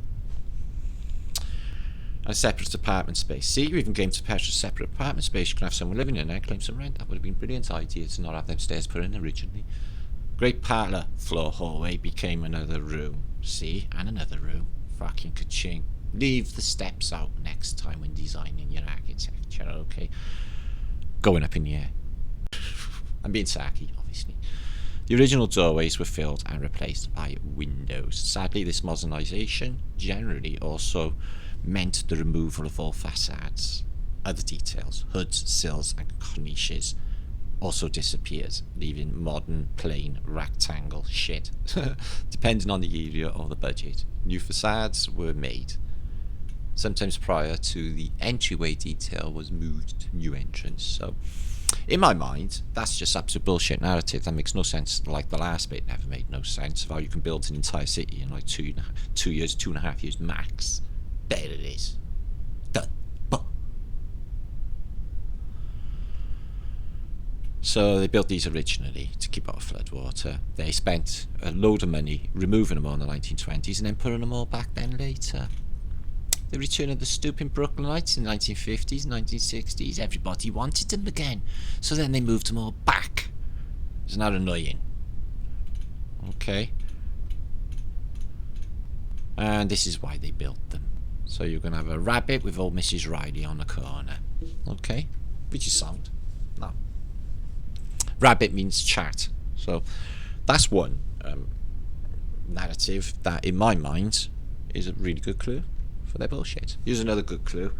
S1: And a separate apartment space. See, you even came to purchase a separate apartment space. You can have someone living in there and claim some rent. That would have been a brilliant idea to not have them stairs put in originally. Great parlour floor hallway became another room. See, and another room. Fucking ka-ching. Leave the steps out next time when designing your architecture, okay? Going up in the air. I'm being sarky, obviously. The original doorways were filled and replaced by windows. Sadly, this modernisation generally also meant the removal of all facades. Other details, hoods, sills and cornices also disappeared, leaving modern plain rectangle shit. Depending on the area or the budget, new facades were made. Sometimes prior to the entryway detail was moved to new entrance. So in my mind, that's just absolute bullshit narrative. That makes no sense. Like the last bit never made no sense of how you can build an entire city in like 2 years, 2.5 years max. There it is. Done. So they built these originally to keep out floodwater. They spent a load of money removing them all in the 1920s and then putting them all back then later. The return of the Stoop in Brooklynites in the 1950s, 1960s, everybody wanted them again. So then they moved them all back. Isn't that annoying? Okay. And this is why they built them. So you're going to have a rabbit with old Mrs. Riley on the corner. Okay. Which is sound. No. Rabbit means chat. So that's one narrative that in my mind is a really good clue for their bullshit. Here's another good clue.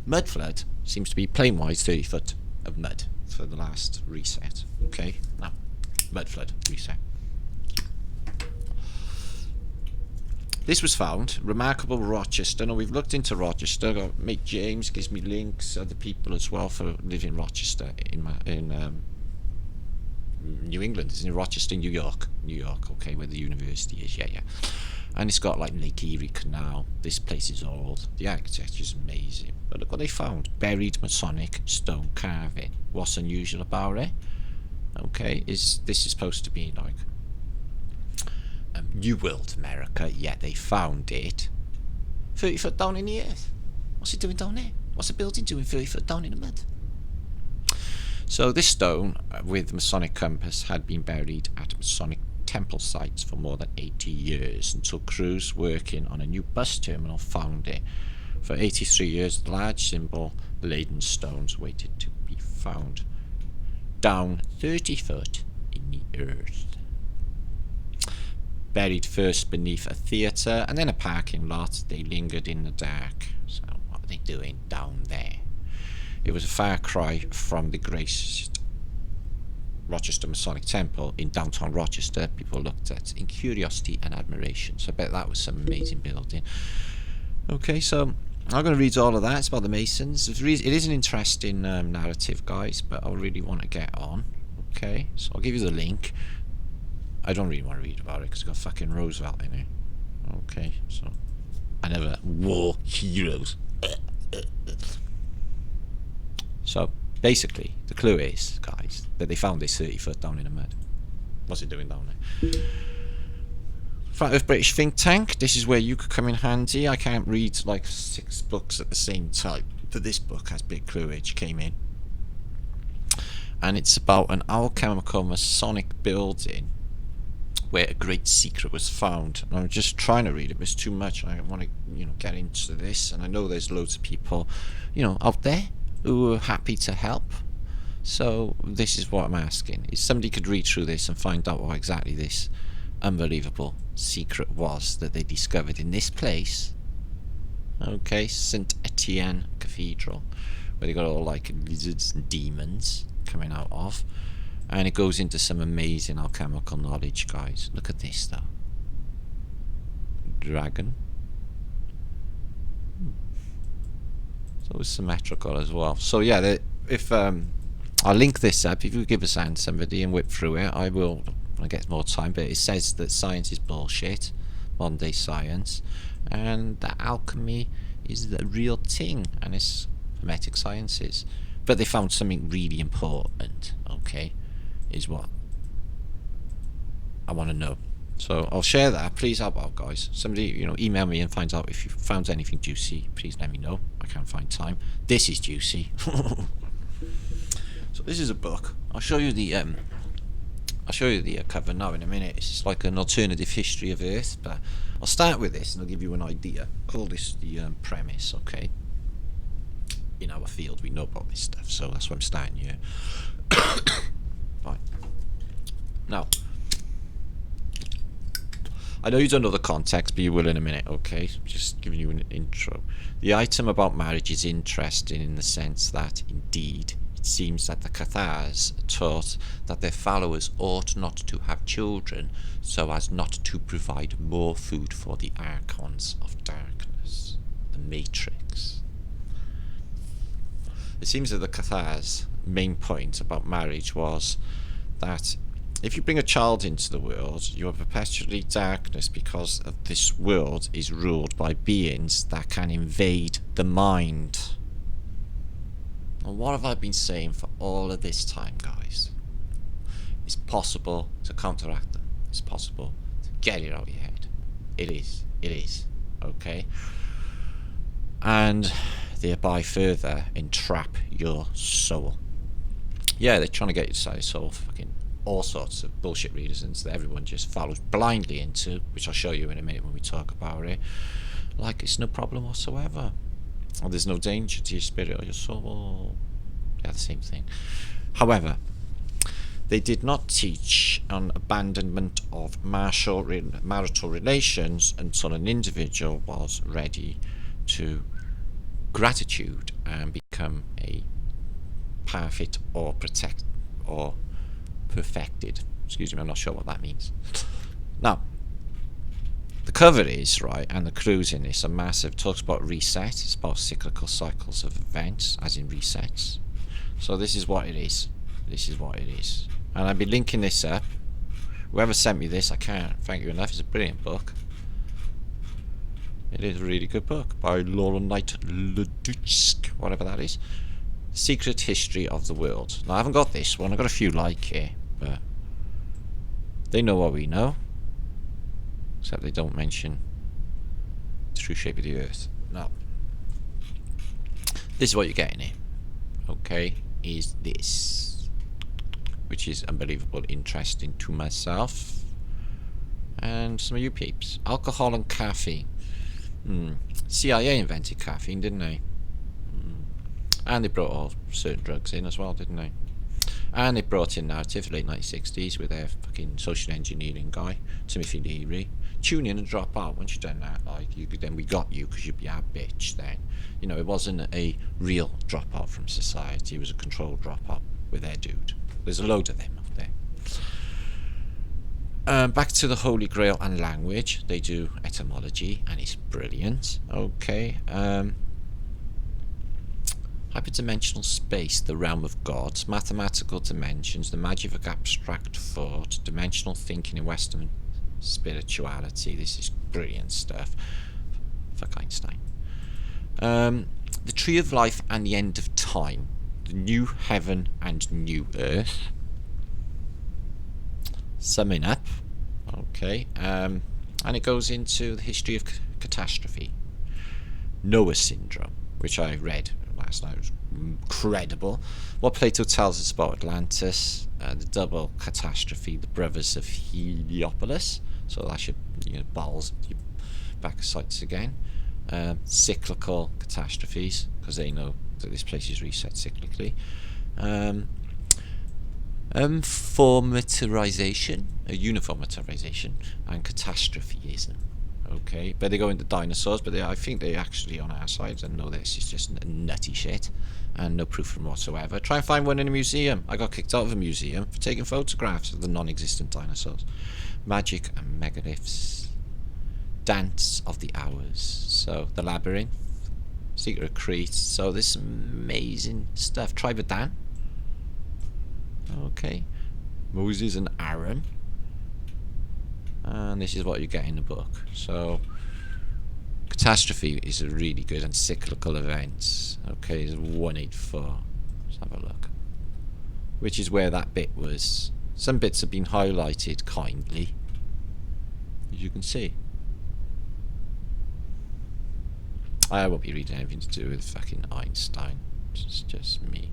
S1: Mud flood seems to be plain-wise 30 foot of mud for the last reset. Okay, now mud flood reset. This was found remarkable Rochester. Now we've looked into Rochester. Got mate James gives me links, other people as well for living in Rochester in New England. It's in Rochester, New York, okay, where the university is. Yeah. And it's got like Lake Erie Canal. This place is old. The architecture is amazing. But look what they found. Buried Masonic stone carving. What's unusual about it? Okay, this is supposed to be like New World America, yet they found it 30 foot down in the earth. What's it doing down there? What's a building doing 30 foot down in the mud? So this stone with Masonic compass had been buried at Masonic temple sites for more than 80 years until crews working on a new bus terminal found it. For 83 years, the large symbol laden stones waited to be found down 30 foot in the earth. Buried first beneath a theatre and then a parking lot, they lingered in the dark. So what are they doing down there? It was a far cry from the graced Rochester Masonic Temple in downtown Rochester. People looked at in curiosity and admiration. So I bet that was some amazing building. Okay, so I'm going to read all of that. It's about the Masons. It is an interesting narrative, guys, but I really want to get on. Okay, so I'll give you the link. I don't really want to read about it because it's got fucking Roosevelt in it. Okay, so another war heroes. So basically, the clue is, guys, that they found this 30 foot down in the mud. What's it doing down there? Flat Earth British think tank. This is where you could come in handy. I can't read like 6 books at the same time, but this book has big clueage. Came in, and it's about an alchemical Masonic building where a great secret was found. And I'm just trying to read it, but it's too much. I want to, get into this, and I know there's loads of people, out there who are happy to help. So this is what I'm asking: is somebody could read through this and find out what exactly this unbelievable secret was that they discovered in this place. Okay, St. Etienne Cathedral, where they got all like lizards and demons coming out of. And it goes into some amazing alchemical knowledge, guys. Look at this, though. Dragon. So it's symmetrical as well. So yeah, if I'll link this up. If you give us hand somebody and whip through it, I will when I get more time. But it says that science is bullshit, modern day science, and that alchemy is the real thing, and it's hermetic sciences. But they found something really important. Okay. Is what I want to know. So I'll share that. Please help out, guys. Somebody, email me and find out if you found anything juicy. Please let me know. I can't find time. This is juicy. So this is a book. I'll show you the cover now in a minute. It's like an alternative history of Earth, but I'll start with this and I'll give you an idea. Call this the premise, okay? In our field, we know about this stuff, so that's why I'm starting here. Right. Now, I know you don't know the context, but you will in a minute, okay? Just giving you an intro. The item about marriage is interesting in the sense that, indeed, it seems that the Cathars taught that their followers ought not to have children so as not to provide more food for the archons of darkness, the Matrix. It seems that the Cathars' main point about marriage was that if you bring a child into the world, you are perpetually darkness because of this world is ruled by beings that can invade the mind. And what have I been saying for all of this time, guys? It's possible to counteract them. It's possible to get it out of your head. It is, okay? And thereby further entrap your soul. Yeah, they're trying to get you to sell your soul for fucking all sorts of bullshit reasons that everyone just follows blindly into, which I'll show you in a minute when we talk about it. Like it's no problem whatsoever. Or there's no danger to your spirit or your soul. Yeah, the same thing. However, they did not teach on abandonment of marital relations until an individual was ready to gratitude and become a perfect or protect or perfected. Excuse me, I'm not sure what that means. Now, the cover is, right, and the clues in this are massive. It talks about reset. It's about cyclical cycles of events, as in resets. So this is what it is. This is what it is. And I'll be linking this up. Whoever sent me this, I can't thank you enough. It's a brilliant book. It is a really good book by Laura Knight Liedtke, whatever that is. Secret History of the World. Now, I haven't got this one. I've got a few like it, but they know what we know. Except they don't mention the true shape of the earth. Now, this is what you're getting here. Okay, is this, which is unbelievable interesting to myself and some of you peeps. Alcohol and caffeine. CIA invented caffeine, didn't they? And they brought all certain drugs in as well, didn't they? And they brought in narrative late 1960s with their fucking social engineering guy, Timothy Leary. Tune in and drop out. Once you've done that, like, you could, then we got you because you'd be our bitch then. You know, it wasn't a real dropout from society. It was a controlled dropout with their dude. There's a load of them up there. Back to the Holy Grail and language. They do etymology, and it's brilliant. Okay. Hyperdimensional space, the realm of gods, mathematical dimensions, the magic of abstract thought, dimensional thinking in Western spirituality. This is brilliant stuff. Fuck Einstein. The tree of life and the end of time, the new heaven and new earth. Summing up. Okay. And it goes into the history of catastrophe. Noah syndrome, which I read last night. It was incredible. What Plato tells us about Atlantis, the double catastrophe, the brothers of Heliopolis. So that's your balls, your back sights again. Cyclical catastrophes, because they know that this place is reset cyclically. Uniformitization, and catastrophism. Okay, but they go into dinosaurs, but I think they actually on our side and know this is just nutty shit and no proof from whatsoever. Try and find one in a museum. I got kicked out of a museum for taking photographs of the non-existent dinosaurs. Magic and megaliths. Dance of the Hours. So the Labyrinth, Secret of Crete. So this amazing stuff. Tribe of Dan. Okay, Moses and Aaron. And this is what you get in the book. So catastrophe is a really good, and cyclical events. Okay, is 184. Let's have a look. Which is where that bit was. Some bits have been highlighted kindly, as you can see. I won't be reading anything to do with fucking Einstein. It's just me.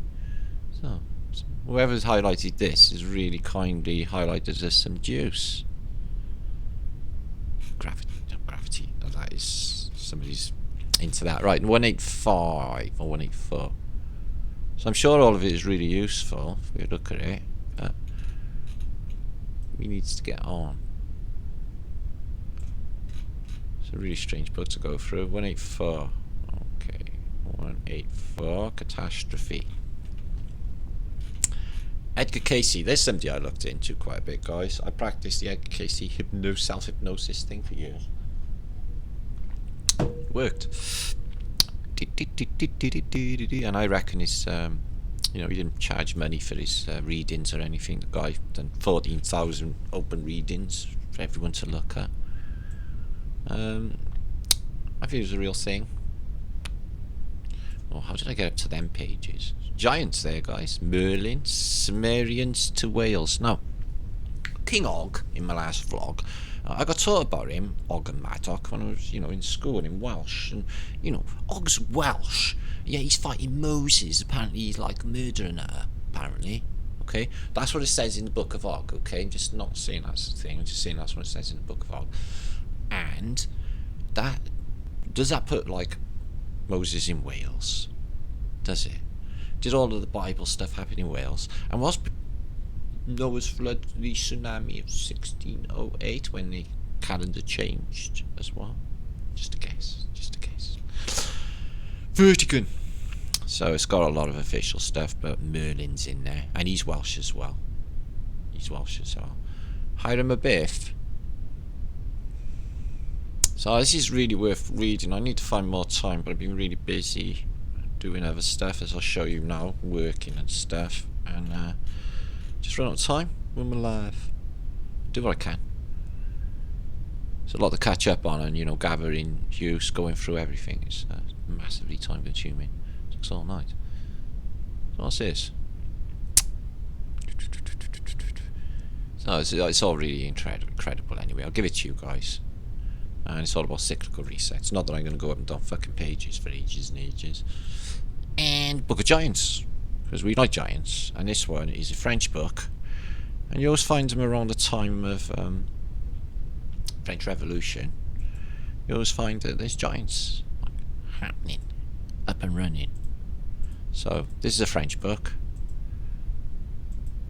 S1: So whoever's highlighted this has really kindly highlighted us some juice. Gravity. Oh, that is, somebody's into that. Right, 185 or 184. So I'm sure all of it is really useful if we look at it, but we need to get on. It's a really strange book to go through. 184. Okay, 184. Catastrophe. Edgar Casey, there's somebody I looked into quite a bit, guys. I practiced the Edgar Casey self-hypnosis thing for years. It worked. And I reckon it's, you know, he didn't charge money for his readings or anything. The guy done 14,000 open readings for everyone to look at. I think it was a real thing. Oh, how did I get up to them pages? Giants there, guys. Merlin, Sumerians to Wales. Now, King Og, in my last vlog, I got taught about him, Og and Maddock, when I was, you know, in school in Welsh. And, you know, Og's Welsh. Yeah, he's fighting Moses. Apparently he's like murdering her, apparently. Okay? That's what it says in the Book of Og, okay? I'm just not saying that's the thing. I'm just saying that's what it says in the Book of Og. And that... does that put, like, Moses in Wales? Does it? Did all of the Bible stuff happen in Wales? And was Noah's flood the tsunami of 1608 when the calendar changed as well? Just a guess. Just a guess. Vatican. So it's got a lot of official stuff, but Merlin's in there. And he's Welsh as well. He's Welsh as well. Hiram Abiff. So this is really worth reading. I need to find more time, but I've been really busy doing other stuff, as I'll show you now, working and stuff, and just run out of time when we're live. Do what I can. There's a lot to catch up on, and, you know, gathering use, going through everything is massively time consuming. It takes all night. So what's this? So it's all really incredible anyway. I'll give it to you guys. And it's all about cyclical resets. Not that I'm going to go up and down fucking pages for ages and ages. And Book of Giants, because we like giants. And this one is a French book, and you always find them around the time of French Revolution. You always find that there's giants happening, up and running. So this is a French book.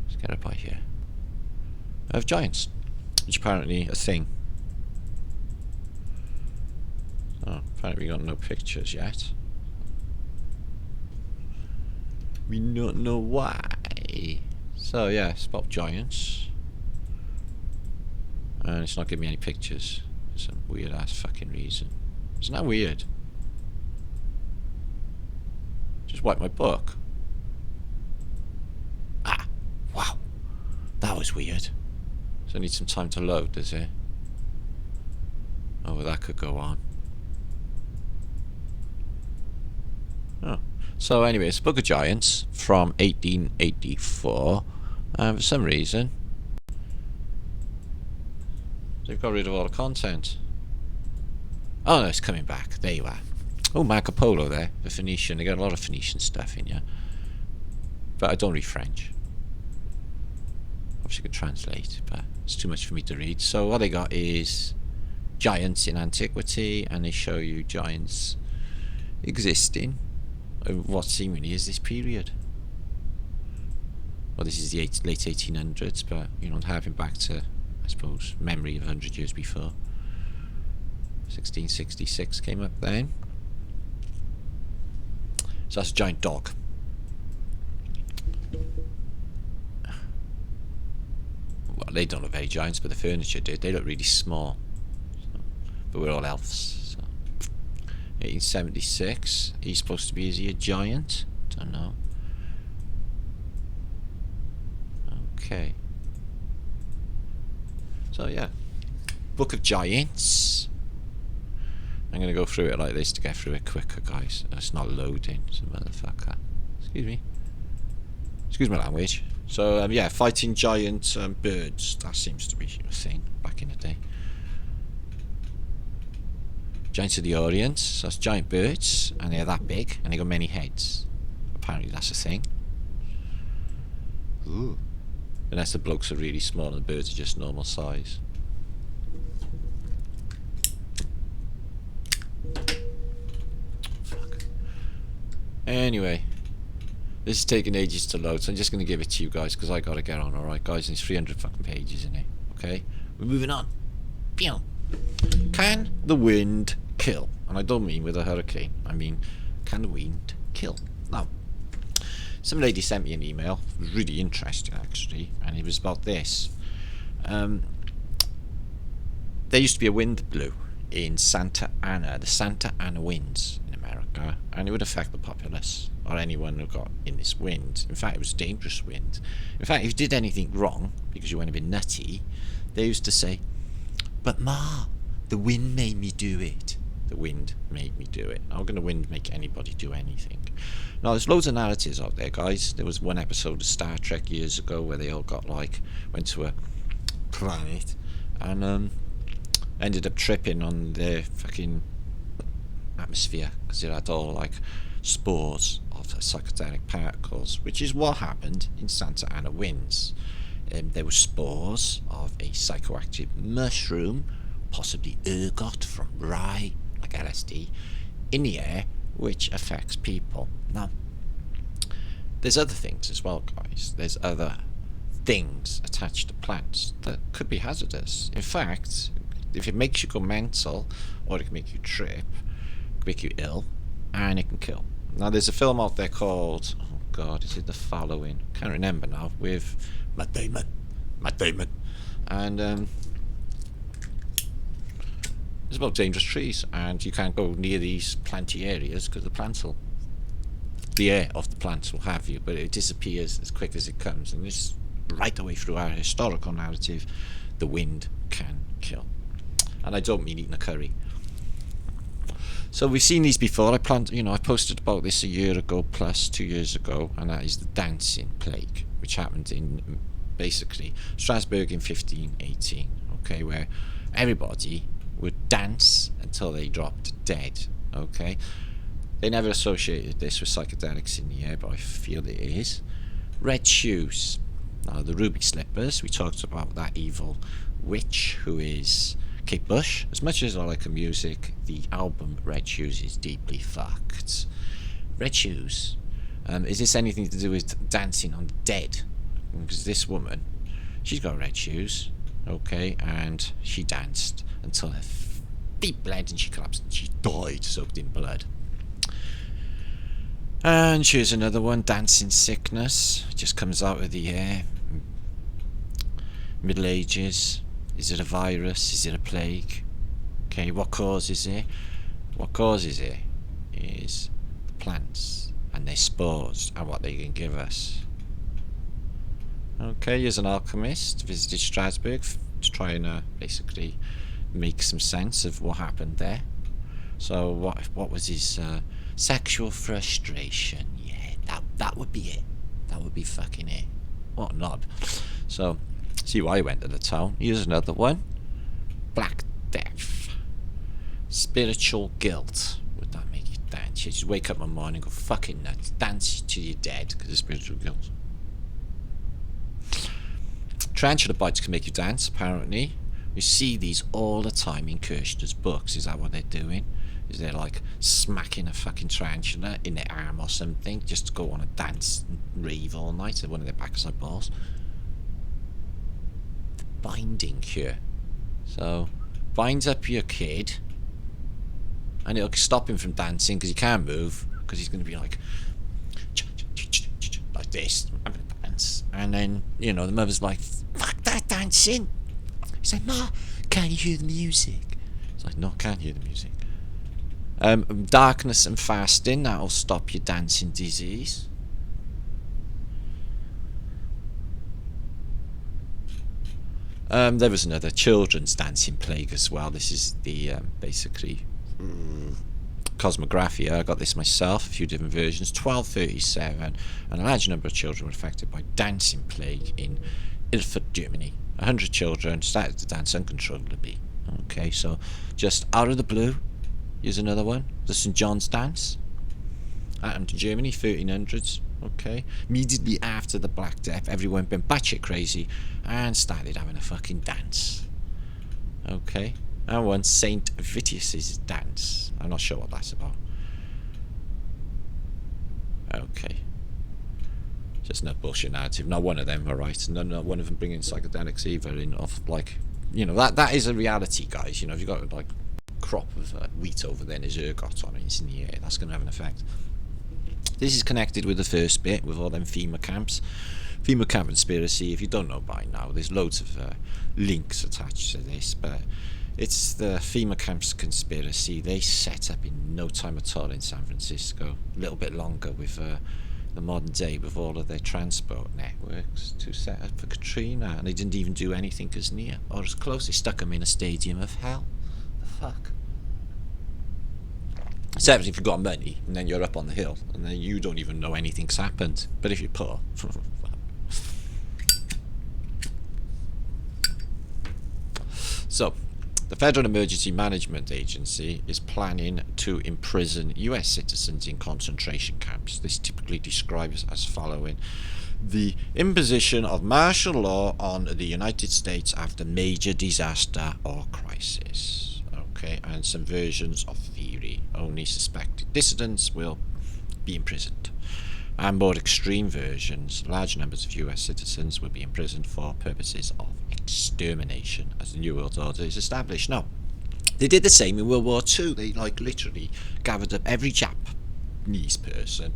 S1: Let's get up by here. Of giants, which apparently a thing. Oh, apparently we got no pictures yet. We don't know why. So yeah, it's about giants. And it's not giving me any pictures for some weird ass fucking reason. Isn't that weird? Just wipe my book. Ah, wow. That was weird. So I need some time to load, does it? Oh, well, that could go on. Oh. So anyway, it's a Book of Giants from 1884. For some reason, they've got rid of all the content. Oh no, it's coming back. There you are. Oh, Marco Polo there, the Phoenician. They got a lot of Phoenician stuff in here. But I don't read French. Obviously I could translate, but it's too much for me to read. So what they got is giants in antiquity, and they show you giants existing what seemingly is this period. Well, this is the late 1800s, but, you know, having back to, I suppose, memory of 100 years before. 1666 came up then. So that's a giant dog. Well, they don't look very giants, but the furniture did. They look really small. So, but we're all elves. 1876. He's supposed to be, is he a giant? Don't know. Okay. So yeah, Book of Giants. I'm gonna go through it like this to get through it quicker, guys. It's not loading. It's a motherfucker. Excuse me. Excuse my language. So yeah, fighting giant birds. That seems to be a thing back in the day. Giants of the Orient, so that's giant birds, and they're that big, and they got many heads. Apparently that's a thing. Ooh. Unless the blokes are really small and the birds are just normal size. Fuck. Anyway, this is taking ages to load, so I'm just going to give it to you guys, because I got to get on, alright guys, and it's 300 fucking pages in it, okay? We're moving on. Pew. Can the wind kill? And I don't mean with a hurricane. I mean, can the wind kill? Now, some lady sent me an email, really interesting actually, and it was about this. There used to be a wind blew in Santa Ana, the Santa Ana winds in America, and it would affect the populace or anyone who got in this wind. In fact, it was a dangerous wind. In fact, if you did anything wrong because you went a bit nutty, they used to say, "But Ma, the wind made me do it." The wind made me do it. How can the wind make anybody do anything? Now, there's loads of narratives out there, guys. There was one episode of Star Trek years ago where they all got went to a planet and ended up tripping on their fucking atmosphere because it had all spores of psychedelic particles, which is what happened in Santa Ana winds. There were spores of a psychoactive mushroom, possibly ergot from rye, like LSD, in the air, which affects people. Now, there's other things as well, guys. There's other things attached to plants that could be hazardous. In fact, if it makes you go mental, or it can make you trip, it can make you ill, and it can kill. Now, there's a film out there called, oh God, is it The Following? Can't remember now, with Matt Damon. And it's about dangerous trees, and you can't go near these planty areas because the air of the plants will have you, but it disappears as quick as it comes. And this, right the way through our historical narrative, the wind can kill. And I don't mean eating a curry. So we've seen these before. I posted about this a year ago plus, 2 years ago, and that is the dancing plague, which happened in basically Strasbourg in 1518. Okay, where everybody would dance until they dropped dead. Okay, they never associated this with psychedelics in the air, but I feel it is. Red shoes. Now, the ruby slippers, we talked about that evil witch who is Kate Bush. As much as I like her music, the album Red Shoes is deeply fucked. Red Shoes. Is this anything to do with dancing on the dead? Because this woman, she's got red shoes, okay, and she danced until her feet bled and she collapsed and she died soaked in blood. And here's another one, dancing sickness. It just comes out of the air. Middle Ages. Is it a virus? Is it a plague? Okay, what causes it? What causes it is the plants and their spores and what they can give us. Okay, here's an alchemist visited Strasbourg to try and basically make some sense of what happened there. So what was his sexual frustration? Yeah, that would be it. That would be fucking it. What a knob. So, see why he went to the town. Here's another one. Black Death. Spiritual guilt. Would that make you dance? You just wake up in the morning and go fucking nuts. Dance till you're dead because of spiritual guilt. Tarantula bites can make you dance, apparently. You see these all the time in Kirshner's books. Is that what they're doing? Is they smacking a fucking tarantula in their arm or something just to go on a dance and rave all night at one of their backside balls? The binding cure. So, binds up your kid and it'll stop him from dancing because he can't move because he's going to be like this. I'm going to dance. And then, the mother's like, fuck that dancing. He's like, Ma, can't you hear the music? It's like, no, I can't hear the music. Darkness and fasting, that'll stop your dancing disease. There was another children's dancing plague as well. This is the basically Cosmographia. I got this myself, a few different versions. 1237, and a large number of children were affected by dancing plague in Ilford, Germany. 100 children started to dance uncontrollably. Okay, so just out of the blue, here's another one. The St. John's dance. Happened to Germany, 1300s. Okay, immediately after the Black Death, everyone went batshit crazy and started having a fucking dance. Okay, and one Saint Vitius's dance. I'm not sure what that's about. Okay, just no bullshit narrative. Not one of them are right. Not one of them bringing psychedelics either. That is a reality, guys. If you've got crop of wheat over there and there's ergot on it, it's in the air, that's going to have an effect. This is connected with the first bit, with all them FEMA camps. FEMA camp conspiracy, if you don't know by now, there's loads of links attached to this, but it's the FEMA camps conspiracy. They set up in no time at all in San Francisco, a little bit longer with the modern day, with all of their transport networks to set up for Katrina, and they didn't even do anything as near or as close. They stuck them in a stadium of hell. The fuck? Except if you've got money and then you're up on the hill and then you don't even know anything's happened. But if you're poor, so the Federal Emergency Management Agency is planning to imprison US citizens in concentration camps. This typically describes as following: the imposition of martial law on the United States after major disaster or crisis. Okay, and some versions of theory. Only suspected dissidents will be imprisoned. And more extreme versions, large numbers of US citizens will be imprisoned for purposes of extermination as the New World Order is established. Now, they did the same in World War II. They literally gathered up every Japanese person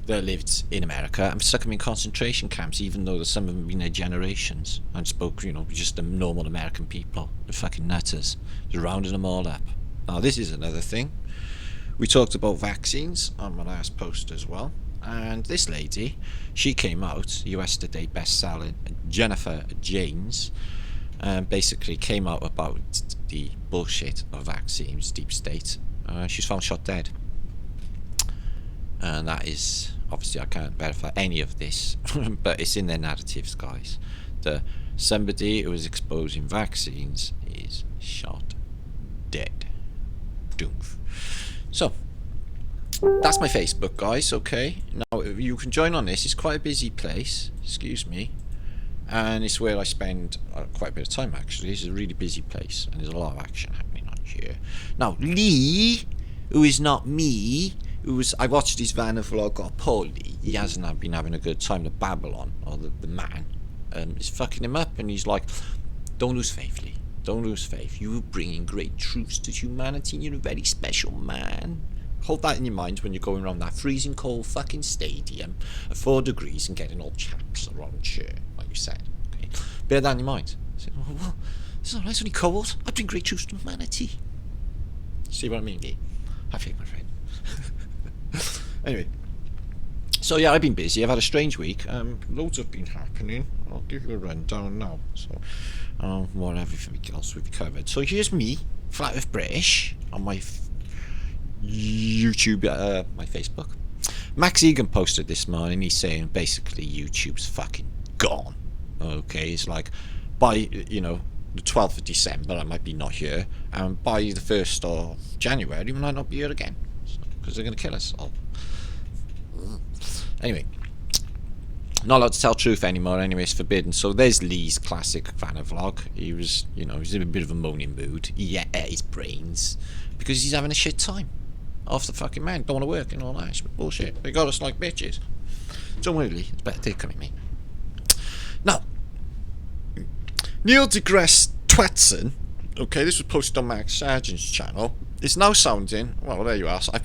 S1: that lived in America and stuck them in concentration camps, even though some of them have been there generations and spoke, just the normal American people. The fucking nutters. They're rounding them all up. Now, this is another thing. We talked about vaccines on my last post as well, and this lady, she came out, US Today best-selling Jennifer James, basically came out about the bullshit of vaccines, deep state. She's found shot dead. And that is, obviously I can't verify any of this, but it's in their narratives, guys. Somebody who is exposing vaccines is shot dead. Doof. So, that's my Facebook, guys, okay? Now, you can join on this. It's quite a busy place, excuse me. And it's where I spend quite a bit of time, actually. It's a really busy place, and there's a lot of action happening on here. Now, Lee, who is not me, I watched his Vanna vlog of Paulie. He hasn't been having a good time. The Babylon, or the man, is fucking him up, and he's like, don't lose faith, Lee. Don't lose faith. You're bringing great truths to humanity, and you're a very special man. Hold that in your mind when you're going around that freezing cold fucking stadium at 4 degrees and getting all chaps around shirt, like you said. Okay? Bear that in your mind. Say, oh, well, it's alright, it's only cold. I bring great truths to humanity. See what I mean, Lee? Have faith, my friend. Anyway, so yeah, I've been busy. I've had a strange week. Loads have been happening. I'll give you a rundown now. So, what everything else we've covered. So here's me, Flat Earth British, on my YouTube, my Facebook. Max Egan posted this morning. He's saying basically YouTube's fucking gone. Okay, it's like by the 12th of December I might be not here, and by the 1st of January we might not be here again. Because they're going to kill us all. Anyway, not allowed to tell truth anymore. Anyway, it's forbidden. So there's Lee's classic Vanna vlog. He was, he's in a bit of a moaning mood. He ate his brains because he's having a shit time. Off the fucking man, don't want to work and all that bullshit. They got us like bitches. Don't worry, Lee. It's better take coming me. Now, Neil deGrasse Tyson. Okay, this was posted on Max Sargent's channel. It's now sounding, well, there you are. So I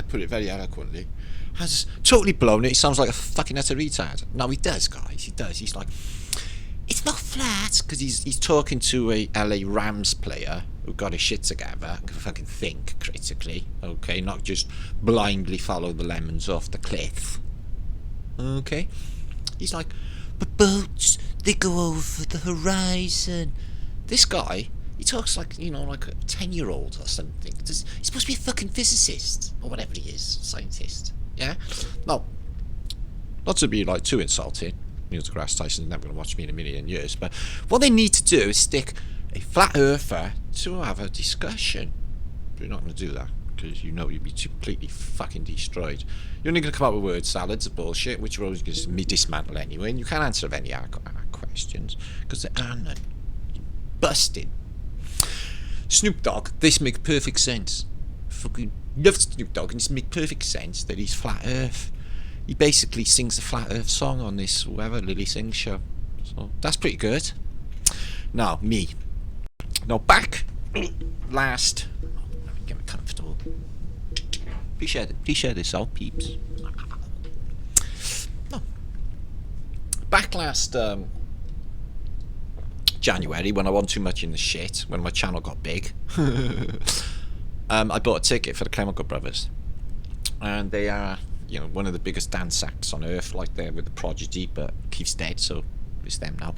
S1: put it very eloquently. Has totally blown it. He sounds like a fucking utter retard. No, he does, guys. He does. He's like, it's not flat, because he's talking to a LA Rams player who got his shit together and can fucking think critically. Okay, not just blindly follow the lemons off the cliff. Okay, he's like, but boats, they go over the horizon. This guy. He talks like, like a 10-year-old or something. He's supposed to be a fucking physicist, or whatever he is, scientist. Yeah? No. Not to be, too insulting. Neil deGrasse Tyson's never going to watch me in a million years. But what they need to do is stick a flat earther to have a discussion. But you're not going to do that, because you'd be completely fucking destroyed. You're only going to come up with word salads of bullshit, which you're always going to dismantle anyway, and you can't answer any of our questions, because there are none. Busted. Snoop Dogg, this makes perfect sense. Fucking love Snoop Dogg, and it makes perfect sense that he's flat earth. He basically sings the flat earth song on this Lily Sings show. So that's pretty good. Now, me. Now, back last... Let me get me comfortable. Please share this out, peeps. No. Back last January, when I wasn't too much in the shit, when my channel got big, I bought a ticket for the Chemical Brothers, and they are, you know, one of the biggest dance acts on earth, like they're with the Prodigy, but Keith's dead, so it's them now.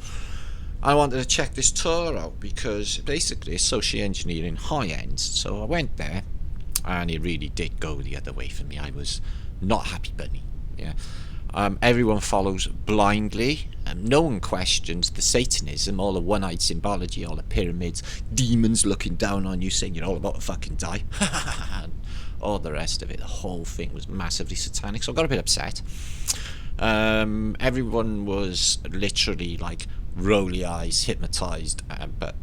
S1: I wanted to check this tour out because basically it's social engineering high end, so I went there, and it really did go the other way for me. I was not happy bunny. Yeah. Everyone follows blindly, and no one questions the Satanism, all the one-eyed symbology, all the pyramids, demons looking down on you saying you're all about to fucking die, and all the rest of it. The whole thing was massively satanic, so I got a bit upset. Everyone was literally like rolly eyes, hypnotized, but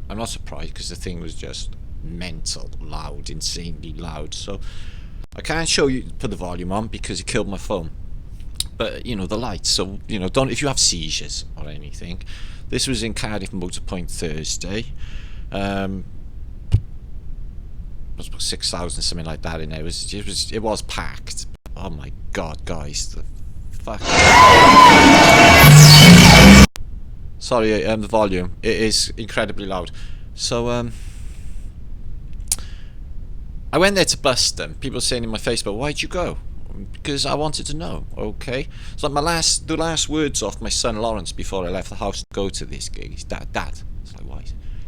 S1: I'm not surprised because the thing was just mental, loud, insanely loud. So I can't show you, put the volume on because it killed my phone. But you know, the lights, so you know, don't, if you have seizures or anything. This was in Cardiff Motor Point Thursday. It was about 6,000, something like that in there. It was packed. Oh my god, guys, the fuck. Sorry, the volume, it is incredibly loud. So I went there to bust them. People saying in my Facebook, why'd you go? Because I wanted to know. Okay, it's like the last words off my son Lawrence before I left the house to go to this gig is, Dad. It's like, why?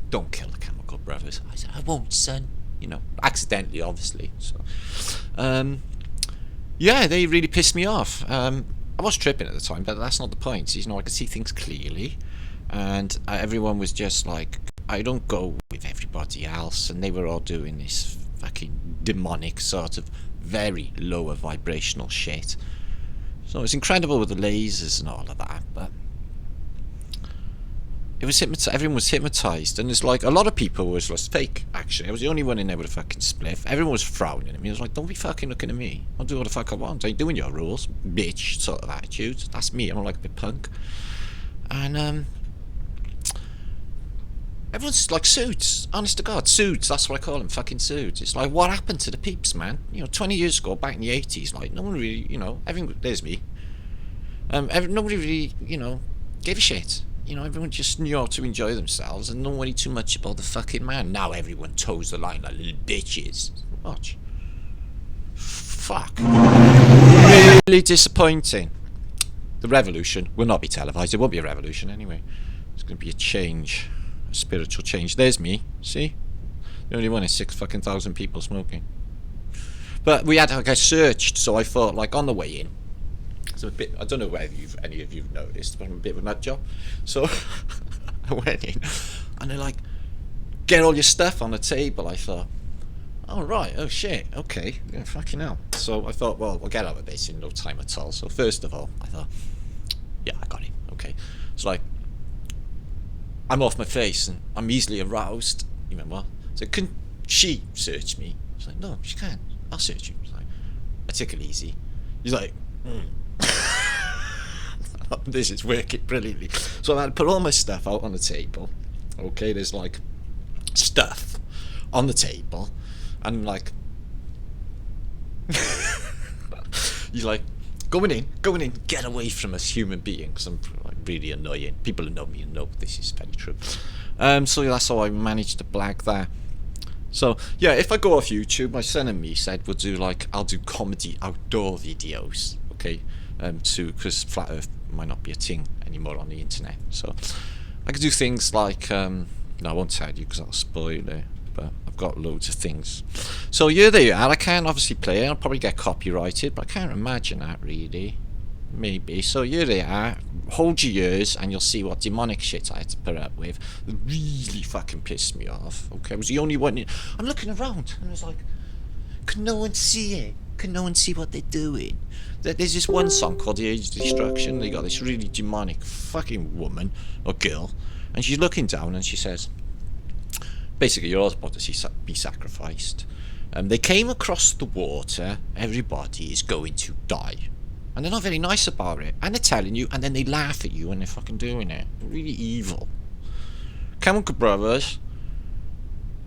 S1: Don't kill the Chemical Brothers. I said, I won't, son. You know, accidentally, obviously. So, yeah, they really pissed me off. I was tripping at the time, but that's not the point. You know, I could see things clearly, and everyone was just like, I don't go with everybody else, and they were all doing this fucking demonic sort of very lower vibrational shit. So it's incredible with the lasers and all of that, but it was everyone was hypnotized, and it's like a lot of people was just fake. Actually, I was the only one in there with a fucking spliff. Everyone was frowning at me. I was like, don't be fucking looking at me. I'll do what the fuck I want. I ain't doing your rules, bitch. Sort of attitude. That's me. I'm like a bit punk, and everyone's like suits, honest to God, suits, that's what I call them, fucking suits. It's like, what happened to the peeps, man? You know, 20 years ago, back in the 80s, like, no one really, you know, there's me. Nobody really, you know, gave a shit. You know, everyone just knew how to enjoy themselves and don't worry too much about the fucking man. Now everyone toes the line like little bitches. Watch. Fuck. Really disappointing. The revolution will not be televised. It won't be a revolution anyway. It's going to be a change. A spiritual change. There's me. See? The only one is 6,000 people smoking. But we had, like, I searched, so I thought, like, on the way in. So a bit, I don't know whether any of you've noticed, but I'm a bit of a nut job. So I went in, and they're like, get all your stuff on the table. I thought, oh right, oh shit, okay, yeah, fucking hell. So I thought, well, we'll get out of this in no time at all. So first of all, I thought, yeah, I got it. Okay, it's like, I'm off my face and I'm easily aroused. You remember what? So can she search me? She's like, no, she can't. I'll search you. Like, I took it easy. He's like, this is working brilliantly. So I had to put all my stuff out on the table. Okay, there's like stuff on the table, and I'm like, he's like, going in, get away from us, human beings. I'm like really annoying. People who know me know this is very true. So that's how I managed to blag that. So yeah, if I go off YouTube, my son and me said we'll do like, I'll do comedy outdoor videos, okay, because flat earth might not be a thing anymore on the internet. So I could do things like, no, I won't tell you because I'll spoil it, but I've got loads of things. So here they are. I can't obviously play it. I'll probably get copyrighted, but I can't imagine that really. Maybe. So here they are. Hold your ears and you'll see what demonic shit I had to put up with. It really fucking pissed me off. Okay, I was the only one. I'm looking around and I was like, can no one see it? Can no one see what they're doing? There's this one song called The Age of Destruction. They got this really demonic fucking woman or girl, and she's looking down and she says, basically, you're all about to be sacrificed. They came across the water. Everybody is going to die. And they're not very nice about it. And they're telling you, and then they laugh at you when they're fucking doing it. They're really evil. Chemical Brothers,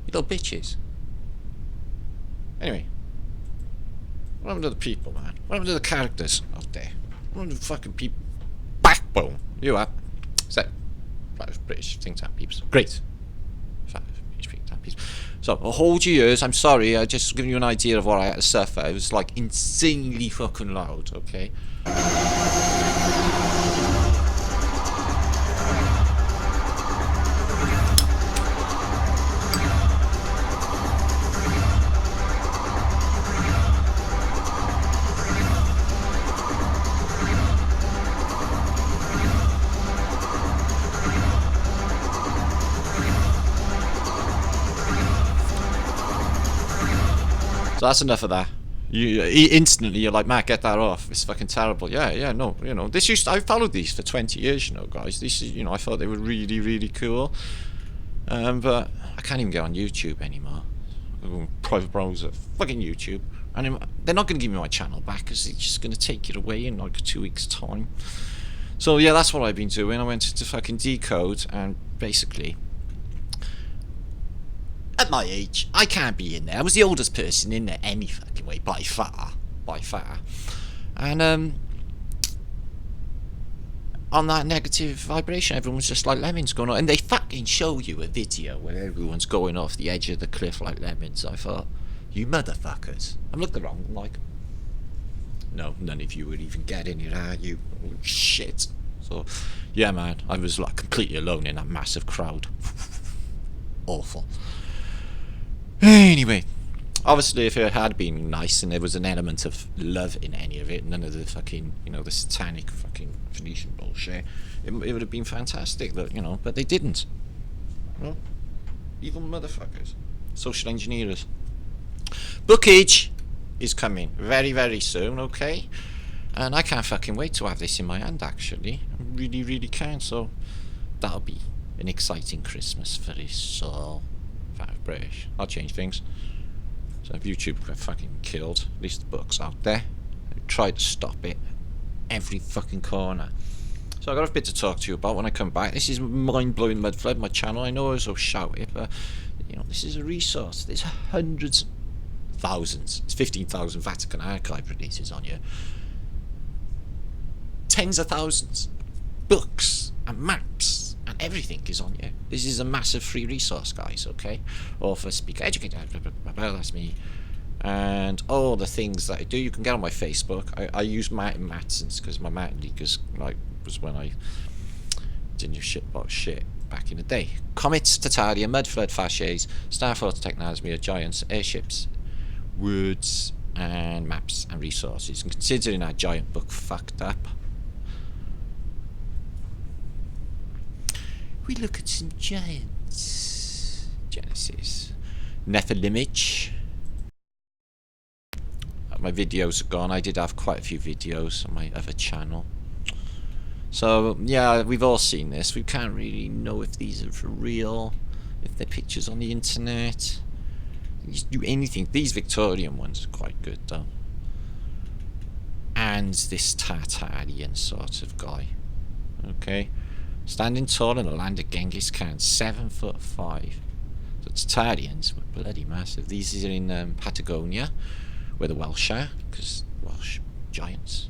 S1: you little bitches. Anyway. What happened to the people, man? What happened to the characters out there? What happened to the fucking people? Backbone. You up? Is that British think tank peeps? Great. British think tank peeps. So, I'll hold your ears. I'm sorry. I just giving you an idea of what I had to suffer. It was like insanely fucking loud. Okay. So that's enough of that. You instantly you're like, Matt, get that off. It's fucking terrible. Yeah, no, you know, I followed these for 20 years, you know, guys. This is, you know, I thought they were really, really cool. But I can't even get on YouTube anymore. I'm going private browser, fucking YouTube, and they're not going to give me my channel back because it's just going to take it away in like 2 weeks' time. So yeah, that's what I've been doing. I went to fucking Decode, and basically, at my age, I can't be in there. I was the oldest person in there any fucking way, by far. And on that negative vibration, everyone's just like lemons going on, and they fucking show you a video where everyone's going off the edge of the cliff like lemons. I thought, you motherfuckers. I'm looking around, I'm like, no, none of you would even get in here, are you? Oh, shit. So, yeah, man, I was like completely alone in that massive crowd. Awful. Anyway, obviously, if it had been nice and there was an element of love in any of it, none of the fucking, you know, the satanic fucking Phoenician bullshit, it would have been fantastic, you know, but they didn't. You know? Evil motherfuckers. Social engineers. Bookage is coming very, very soon, okay? And I can't fucking wait to have this in my hand, actually. I really, really can, so that'll be an exciting Christmas for his soul. British. I'll change things. So if YouTube got fucking killed, at least the book's out there. They tried to stop it every fucking corner. So I got a bit to talk to you about when I come back. This is mind-blowing mud flood, my channel. I know I was so shouty, but you know, this is a resource. There's hundreds, thousands. It's 15,000 Vatican archive releases on here. Tens of thousands books and maps. And everything is on here. This is a massive free resource, guys, okay? Author, speaker, educator, blah, blah, blah, blah, that's me. And all the things that I do, you can get on my Facebook. I use Martin Matson's because my Martin Leakers, like, was when I didn't use shit about shit back in the day. Comets, Tartaria, Mud Flood, Fasces, Starfort, Technosmia, Giants, Airships, Words, and Maps and Resources. And considering that giant book fucked up, we look at some giants. Genesis. Nephilimage. My videos are gone. I did have quite a few videos on my other channel. So, yeah, we've all seen this. We can't really know if these are for real, if they're pictures on the internet. You just do anything. These Victorian ones are quite good, though. And this Tartarian sort of guy. Okay. Standing tall in the land of Genghis Khan, 7'5". So Tartarians were bloody massive. These are in Patagonia, where the Welsh are, because Welsh giants.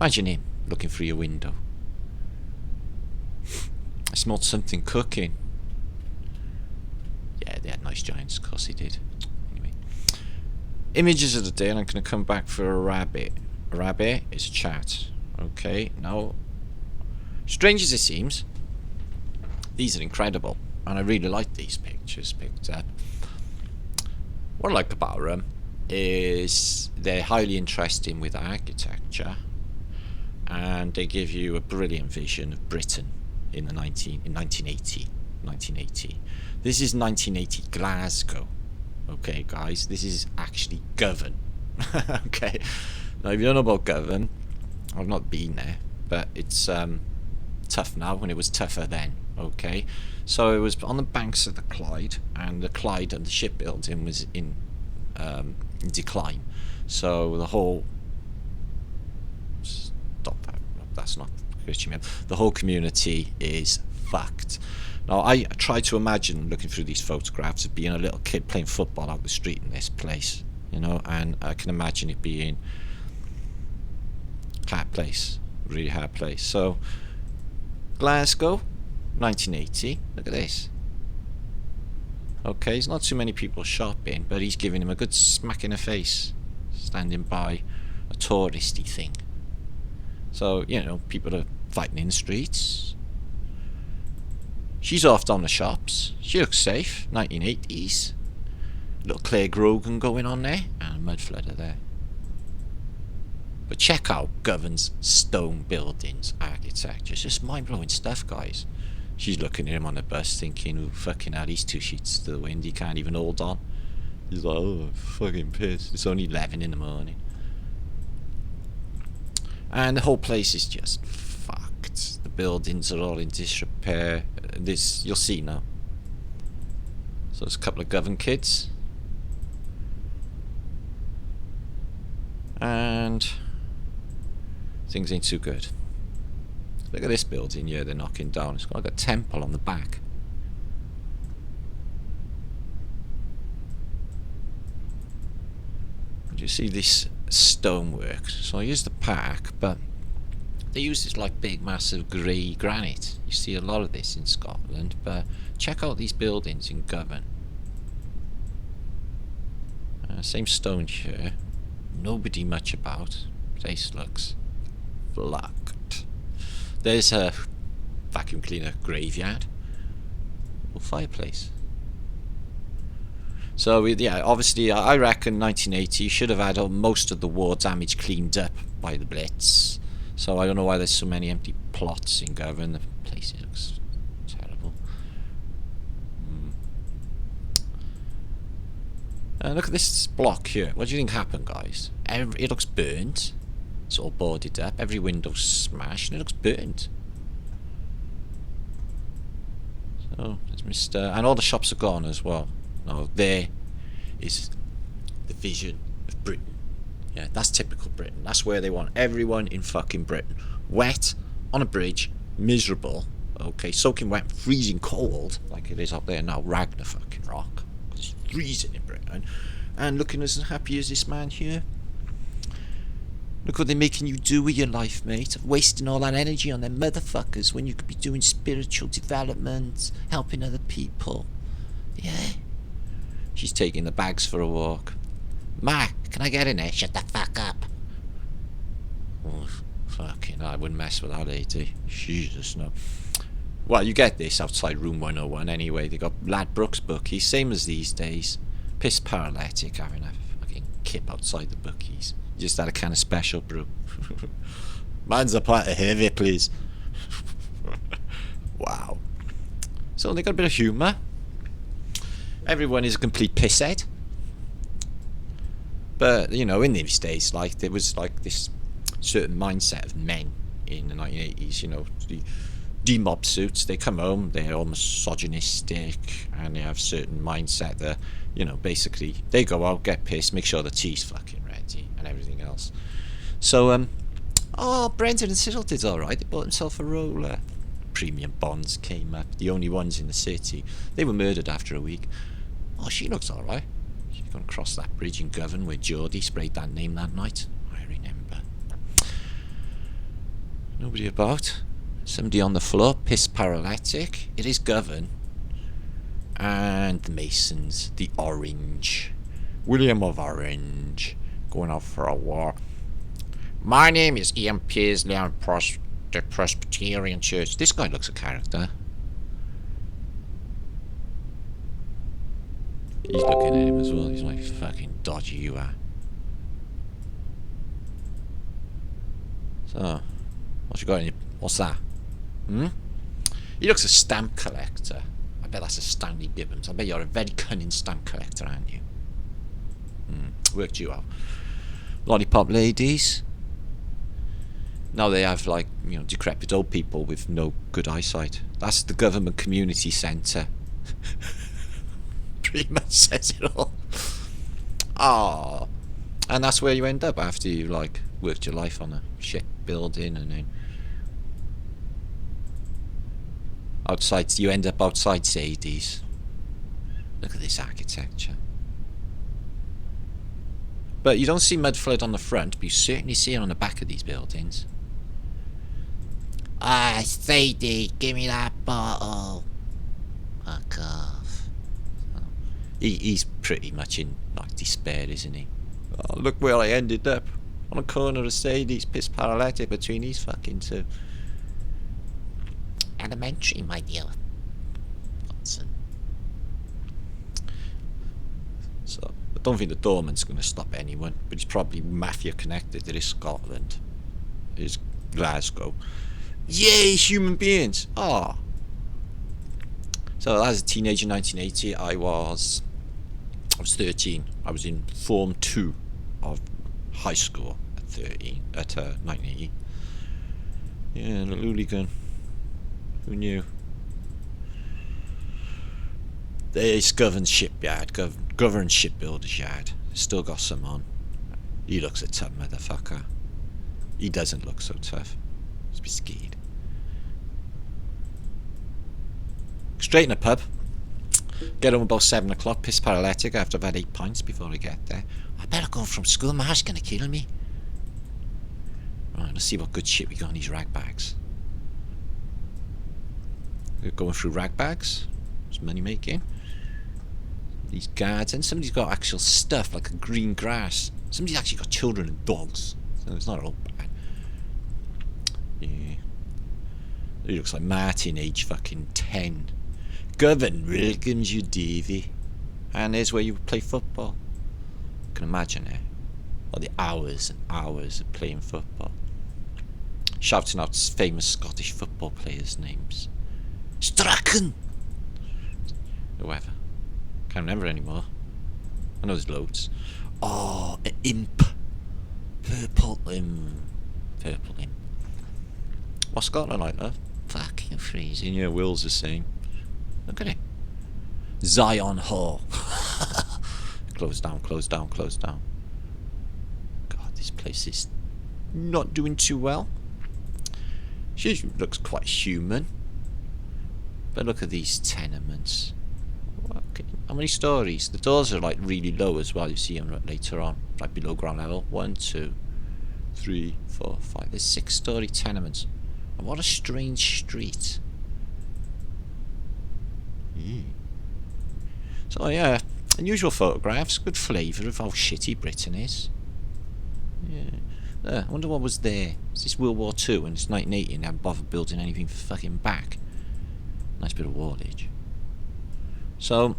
S1: Imagine him looking through your window. I smelled something cooking. Yeah, they had nice giants, of course they did. Anyway, images of the day, and I'm going to come back for a rabbit. A rabbit is a chat. Okay, now, strange as it seems, these are incredible, and I really like these pictures picked up. What I like about them is they're highly interesting with architecture, and they give you a brilliant vision of Britain in 1980. This is 1980 Glasgow. Okay, guys, this is actually Govan. Okay, now if you don't know about Govan, I've not been there, but it's tough now when it was tougher then. Okay, so it was on the banks of the Clyde, and the Clyde and the shipbuilding was in decline. So the whole that's not Christian. The whole community is fucked. Now I try to imagine looking through these photographs of being a little kid playing football out the street in this place. you know, and I can imagine it being a hard place, really hard place. So Glasgow, 1980. Look at this. Okay, there's not too many people shopping, but he's giving him a good smack in the face, standing by a touristy thing. So, you know, people are fighting in the streets. She's off down the shops. She looks safe. 1980s. Little Claire Grogan going on there, and a mud flooder there. But check out Govan's stone buildings architecture. It's just mind-blowing stuff, guys. She's looking at him on the bus thinking, oh, fucking hell, he's 2 sheets to the wind. He can't even hold on. He's like, oh, I'm fucking pissed. It's only 11 in the morning. And the whole place is just fucked. The buildings are all in disrepair. This, you'll see now. So there's a couple of Govan kids. And things ain't too good. Look at this building here they're knocking down. It's got like a temple on the back. Do you see this stonework? So here's the park, but they use this like big massive grey granite. You see a lot of this in Scotland, but check out these buildings in Govan. Same stone here. Nobody much about. Place looks fucked. There's a vacuum cleaner graveyard. Or fireplace. So yeah, obviously I reckon 1980 you should have had most of the war damage cleaned up by the Blitz. So I don't know why there's so many empty plots in Govan. The place looks terrible. Look at this block here. What do you think happened, guys? It looks burnt. It's all boarded up. Every window's smashed and it looks burnt. So there's Mr. And all the shops are gone as well. Now there is the vision of Britain. Yeah, that's typical Britain. That's where they want everyone in fucking Britain. Wet, on a bridge, miserable. Okay, soaking wet, freezing cold, like it is up there now, Ragnar fucking rock. It's freezing in Britain. And looking as happy as this man here. Look what they're making you do with your life, mate. Wasting all that energy on them motherfuckers when you could be doing spiritual development, helping other people. Yeah. She's taking the bags for a walk. Ma, can I get in there? Shut the fuck up. Oh, fucking hell, I wouldn't mess with that lady. Jesus, no. Well, you get this outside room 101 anyway. They got Ladbrokes bookies, same as these days. Piss paralytic having a fucking kip outside the bookies. Just had a kind of special brew. Man's a pint of heavy, please. Wow. So they got a bit of humour. Everyone is a complete pisshead. But, you know, in these days, like, there was, like, this certain mindset of men in the 1980s, you know, the D-mob suits, they come home, they're all misogynistic, and they have certain mindset that, you know, basically, they go out, get pissed, make sure the tea's fucking ready, and everything else. So, oh, Brendan and Cyril did alright, they bought themselves a roller. Premium bonds came up, the only ones in the city. They were murdered after a week. Oh, she looks alright. She's gonna cross that bridge in Govan where Geordie sprayed that name that night. I remember. Nobody about. Somebody on the floor, piss paralytic. It is Govan. And the Masons, the Orange. William of Orange. Going out for a walk. My name is Ian Pearsley. I'm the Presbyterian Church. This guy looks a character. He's looking at him as well. He's like, fucking dodgy you are. So, what you got in your... What's that? He looks a stamp collector. I bet that's a Stanley Gibbons. I bet you're a very cunning stamp collector, aren't you? Worked you out. Lollipop ladies. Now they have, like, you know, decrepit old people with no good eyesight. That's the government community centre. Pretty much says it all. Ah, and that's where you end up after you, like, worked your life on a shit building, and then outside, you end up outside Sadie's. Look at this architecture. But you don't see mud flood on the front, but you certainly see it on the back of these buildings. Ah, Sadie, give me that bottle. Fuck off. He's pretty much in like despair, isn't he? Oh, look where I ended up. On a corner of Sadie's, piss paralytic between these fucking two. Elementary, my dear Watson. So, I don't think the doorman's going to stop anyone, but he's probably mafia connected. It is Scotland. It is Glasgow. Yay, human beings! Ah. So, as a teenager in 1980, I was 13. I was in Form 2 of high school at 1980. Yeah, the hooligan. Who knew? There's Govan shipyard, Govan shipbuilder's yard. Still got some on. He looks a tough motherfucker. He doesn't look so tough. He's a bit scared. Straight in the pub. Get home about 7 o'clock, piss paralytic after I've had 8 pints before I get there. I better go from school, Mar's gonna kill me. Right, let's see what good shit we got in these rag bags. We're going through rag bags. There's money making. These gardens. Somebody's got actual stuff like a green grass. Somebody's actually got children and dogs. So it's not all bad. Yeah. He looks like Martin, age fucking 10. Govan welcomes you, Davy. And there's where you play football. You can imagine it. All the hours and hours of playing football. Shouting out famous Scottish football players' names. Strachan! Whoever. Can't remember anymore. I know there's loads. Oh, an imp. Purple imp. Purple imp. What's Scotland like, love? Fucking freezing. Yeah, Will's the same. Look at it. Zion Hall. Close down, close down, close down. God, this place is not doing too well. She looks quite human. But look at these tenements. How many stories? The doors are like really low as well. You see them later on, like below ground level. 1, 2, 3, 4, 5. There's 6-story tenements. And what a strange street. So yeah, unusual photographs. Good flavour of how shitty Britain is. Yeah. I wonder what was there. Is this World War II and it's 1980 and they haven't bothered building anything for fucking back? Nice bit of wallage. So,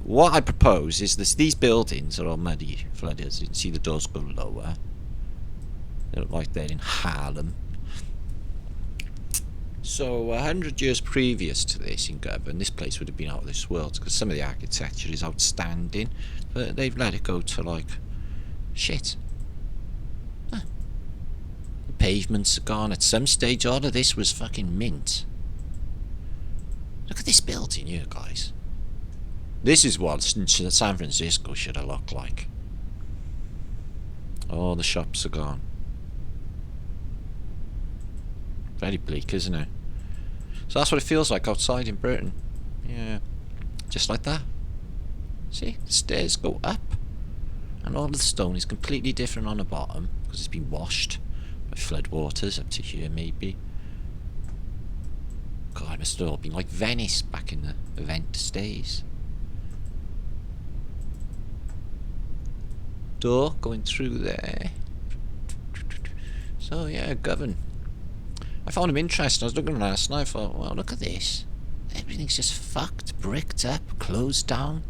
S1: what I propose is this: these buildings are all muddy, flooded. You can see the doors go lower. They look like they're in Harlem. So, 100 years previous to this in Govan, this place would have been out of this world because some of the architecture is outstanding, but they've let it go to like shit. The pavements are gone. At some stage, all of this was fucking mint. Look at this building here, guys. This is what San Francisco should have looked like. All the shops are gone. Very bleak, isn't it? So that's what it feels like outside in Britain. Yeah. Just like that. See? The stairs go up. And all of the stone is completely different on the bottom because it's been washed by flood waters up to here, maybe. God, it must have all been like Venice back in the event days. Door going through there. So yeah, Govan. I found him interesting. I was looking last night. I thought, well, look at this. Everything's just fucked, bricked up, closed down.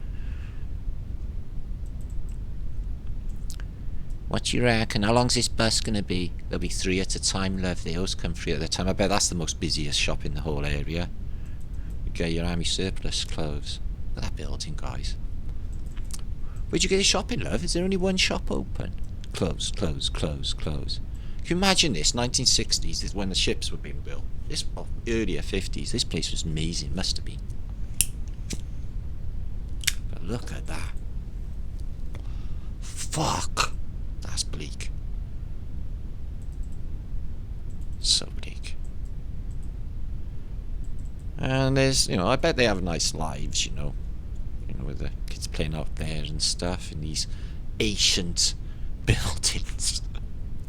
S1: What do you reckon? How long's this bus gonna be? There'll be 3 at a time, love. They always come 3 at a time. I bet that's the most busiest shop in the whole area. You get your army surplus clothes. Look at that building, guys. Where'd you get your shopping, love? Is there only one shop open? Close, close, close, close. Can you imagine this? 1960s is when the ships were being built. This earlier 50s. This place was amazing. Must have been. But look at that. Fuck. That's bleak. So bleak. And there's, you know, I bet they have nice lives, you know, with the kids playing out there and stuff in these ancient buildings.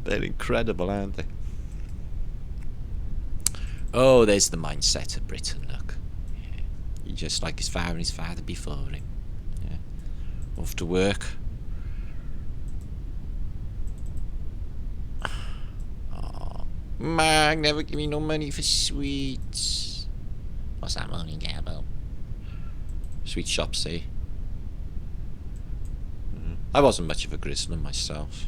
S1: They're incredible, aren't they? Oh, there's the mindset of Britain, look. Yeah. He's just like his father and his father before him. Yeah. Off to work. Oh, Mag, never give me no money for sweets. What's that money get about? Sweet shops, say. I wasn't much of a grizzler myself.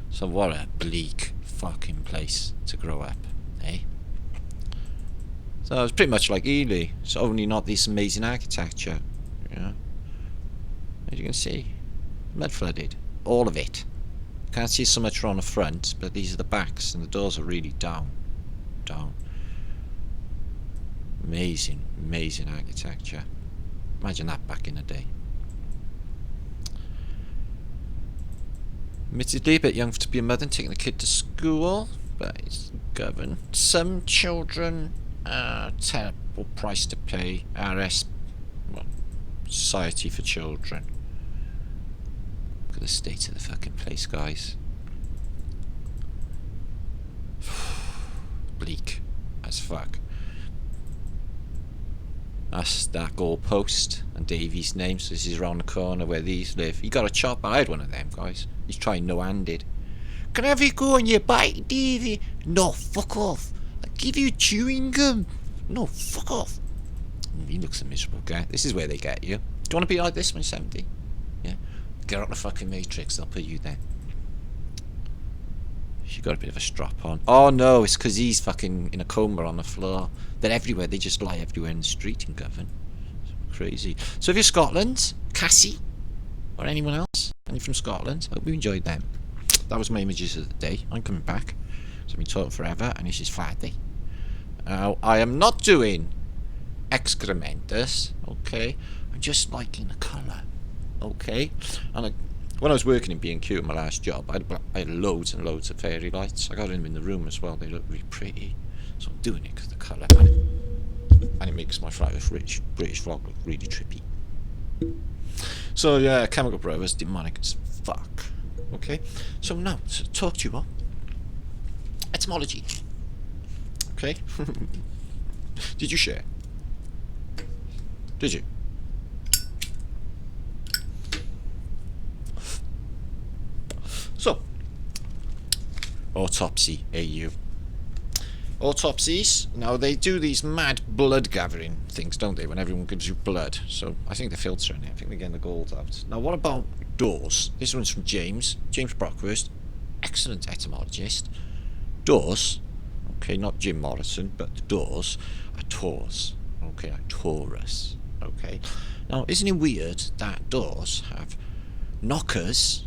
S1: So what a bleak fucking place to grow up, eh? So it was pretty much like Ely. It's only not this amazing architecture, you know. As you can see, mud flooded, all of it. Can't see so much on the front, but these are the backs, and the doors are really down. Amazing, amazing architecture. Imagine that back in the day. Admittedly, a bit young to be a mother and taking the kid to school, but it's Govan. Some children, terrible price to pay. RS, well, Society for Children. Look at the state of the fucking place, guys. Bleak as fuck. That's that goalpost and Davy's name, so this is around the corner where these live. He got a chop. I had one of them, guys. He's trying no-handed. Can I have you go on your bike, Davy? No, fuck off. I'll give you chewing gum. No, fuck off. He looks a miserable guy. This is where they get you. Do you want to be like this when you're 70? Yeah? Get out the fucking Matrix, they'll put you there. She got a bit of a strap on. Oh no, it's because he's fucking in a coma on the floor. They're everywhere. They just lie everywhere in the street in Govan. It's crazy. So if you're Scotland, Cassie, or anyone else, and you're from Scotland, I hope you enjoyed them. That was my images of the day. I'm coming back. So I've been talking forever, and this is Flaterday. Now, I am not doing excrementus, okay? I'm just liking the colour, okay? And when I was working in B&Q at my last job, I had loads and loads of fairy lights. I got them in the room as well. They look really pretty. So I'm doing it because of the colour. And it makes my British vlog look really trippy. So yeah, Chemical Brothers, demonic as fuck. Okay? So now, to talk to you about etymology. Okay? Did you share? Did you? So, autopsy, AU. Autopsies, now they do these mad blood gathering things, don't they, when everyone gives you blood. So I think they're filtering it. I think they're getting the gold out. Now what about doors? This one's from James Brockhurst, excellent etymologist. Doors, okay, not Jim Morrison, but the doors are Taurus, okay, like Taurus, okay. Now isn't it weird that doors have knockers,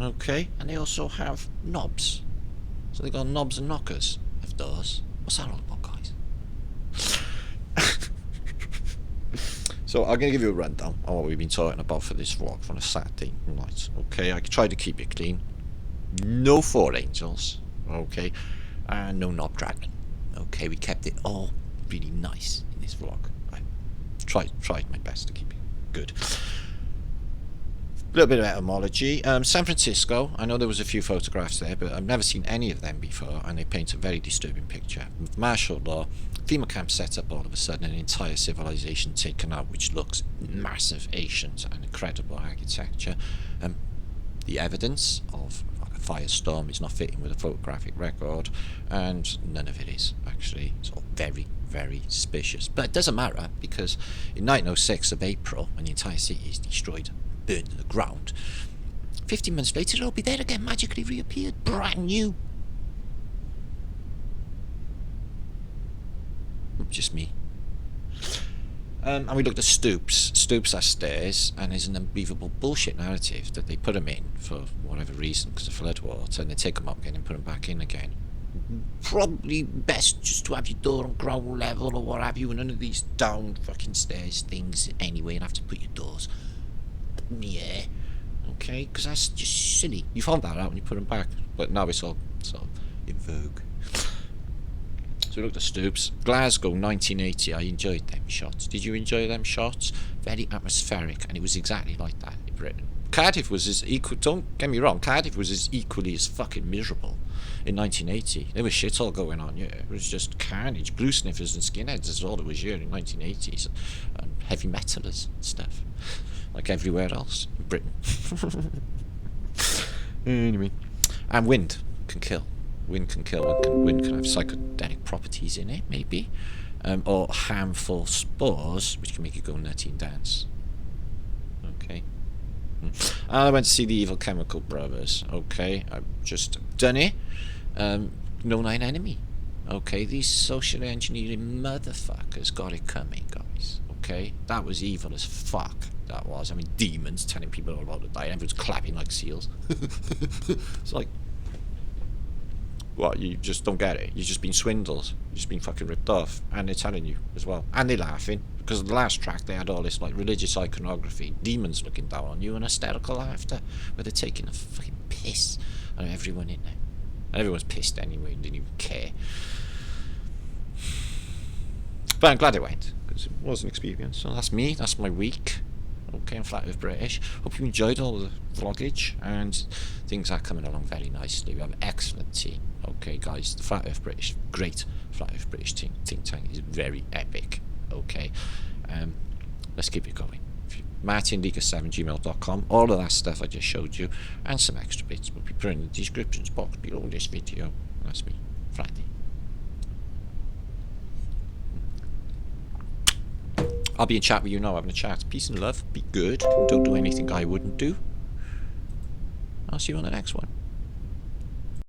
S1: okay, and they also have knobs? So they got knobs and knockers of doors. What's that all about, guys? So I'm going to give you a rundown on what we've been talking about for this vlog from a Saturday night. Okay, I tried to keep it clean. No four angels, okay, and no knob dragon. Okay, we kept it all really nice in this vlog. I tried my best to keep it good. A little bit of etymology. San Francisco, I know there was a few photographs there, but I've never seen any of them before, and they paint a very disturbing picture. With martial law, FEMA camp set up all of a sudden, an entire civilization taken out, which looks massive, ancient, and incredible architecture. The evidence of a firestorm is not fitting with a photographic record, and none of it is, actually. It's all very, very suspicious. But it doesn't matter, because in 1906 of April, when the entire city is destroyed, burned to the ground, 15 months later it'll be there again, magically reappeared, brand new. Just me. And we looked at Stoops. Stoops are stairs, and there's an unbelievable bullshit narrative that they put them in for whatever reason, because of flood water, and they take them up again and put them back in again. Probably best just to have your door on ground level or what have you, and none of these down fucking stairs things anyway, and have to put your doors yeah, okay, because that's just silly. You found that out when you put them back, but now it's all sort of in vogue. So we looked at Stoops. Glasgow 1980, I enjoyed them shots. Did you enjoy them shots? Very atmospheric, and it was exactly like that in Britain. Cardiff was as equal. Don't get me wrong. Cardiff was as equally as fucking miserable in 1980. There was shit all going on. Yeah, it was just carnage. Blue sniffers and skinheads is all it was here in 1980s, and heavy metalers and stuff, like everywhere else in Britain. Anyway, and wind can kill. Wind can kill. Wind can have psychedelic properties in it, maybe, or harmful spores which can make you go nutty and dance. Okay. I went to see the Evil Chemical Brothers. Okay, I've just done it. No Nine Enemy. Okay, these social engineering motherfuckers got it coming, guys. Okay, that was evil as fuck. That was. I mean, demons telling people all about to die. Everyone's clapping like seals. It's like, what? You just don't get it. You've just been swindled. You've just been fucking ripped off, and they're telling you as well, and they're laughing. Because the last track they had all this like religious iconography, demons looking down on you, and hysterical laughter, where they're taking a fucking piss on everyone in there. And everyone's pissed anyway, didn't even care. But I'm glad it went, because it was an experience. So that's me, that's my week. Okay, I'm Flat Earth British. Hope you enjoyed all the vloggage, and things are coming along very nicely. We have an excellent team. Okay, guys, the Flat Earth British, great Flat Earth British think tank is very epic. Okay, let's keep it going. martinleaker7gmail.com. All of that stuff I just showed you, and some extra bits will be put in the descriptions box below this video. That's me, Flatty. I'll be in chat with you now, having a chat. Peace and love. Be good. Don't do anything I wouldn't do. I'll see you on the next one.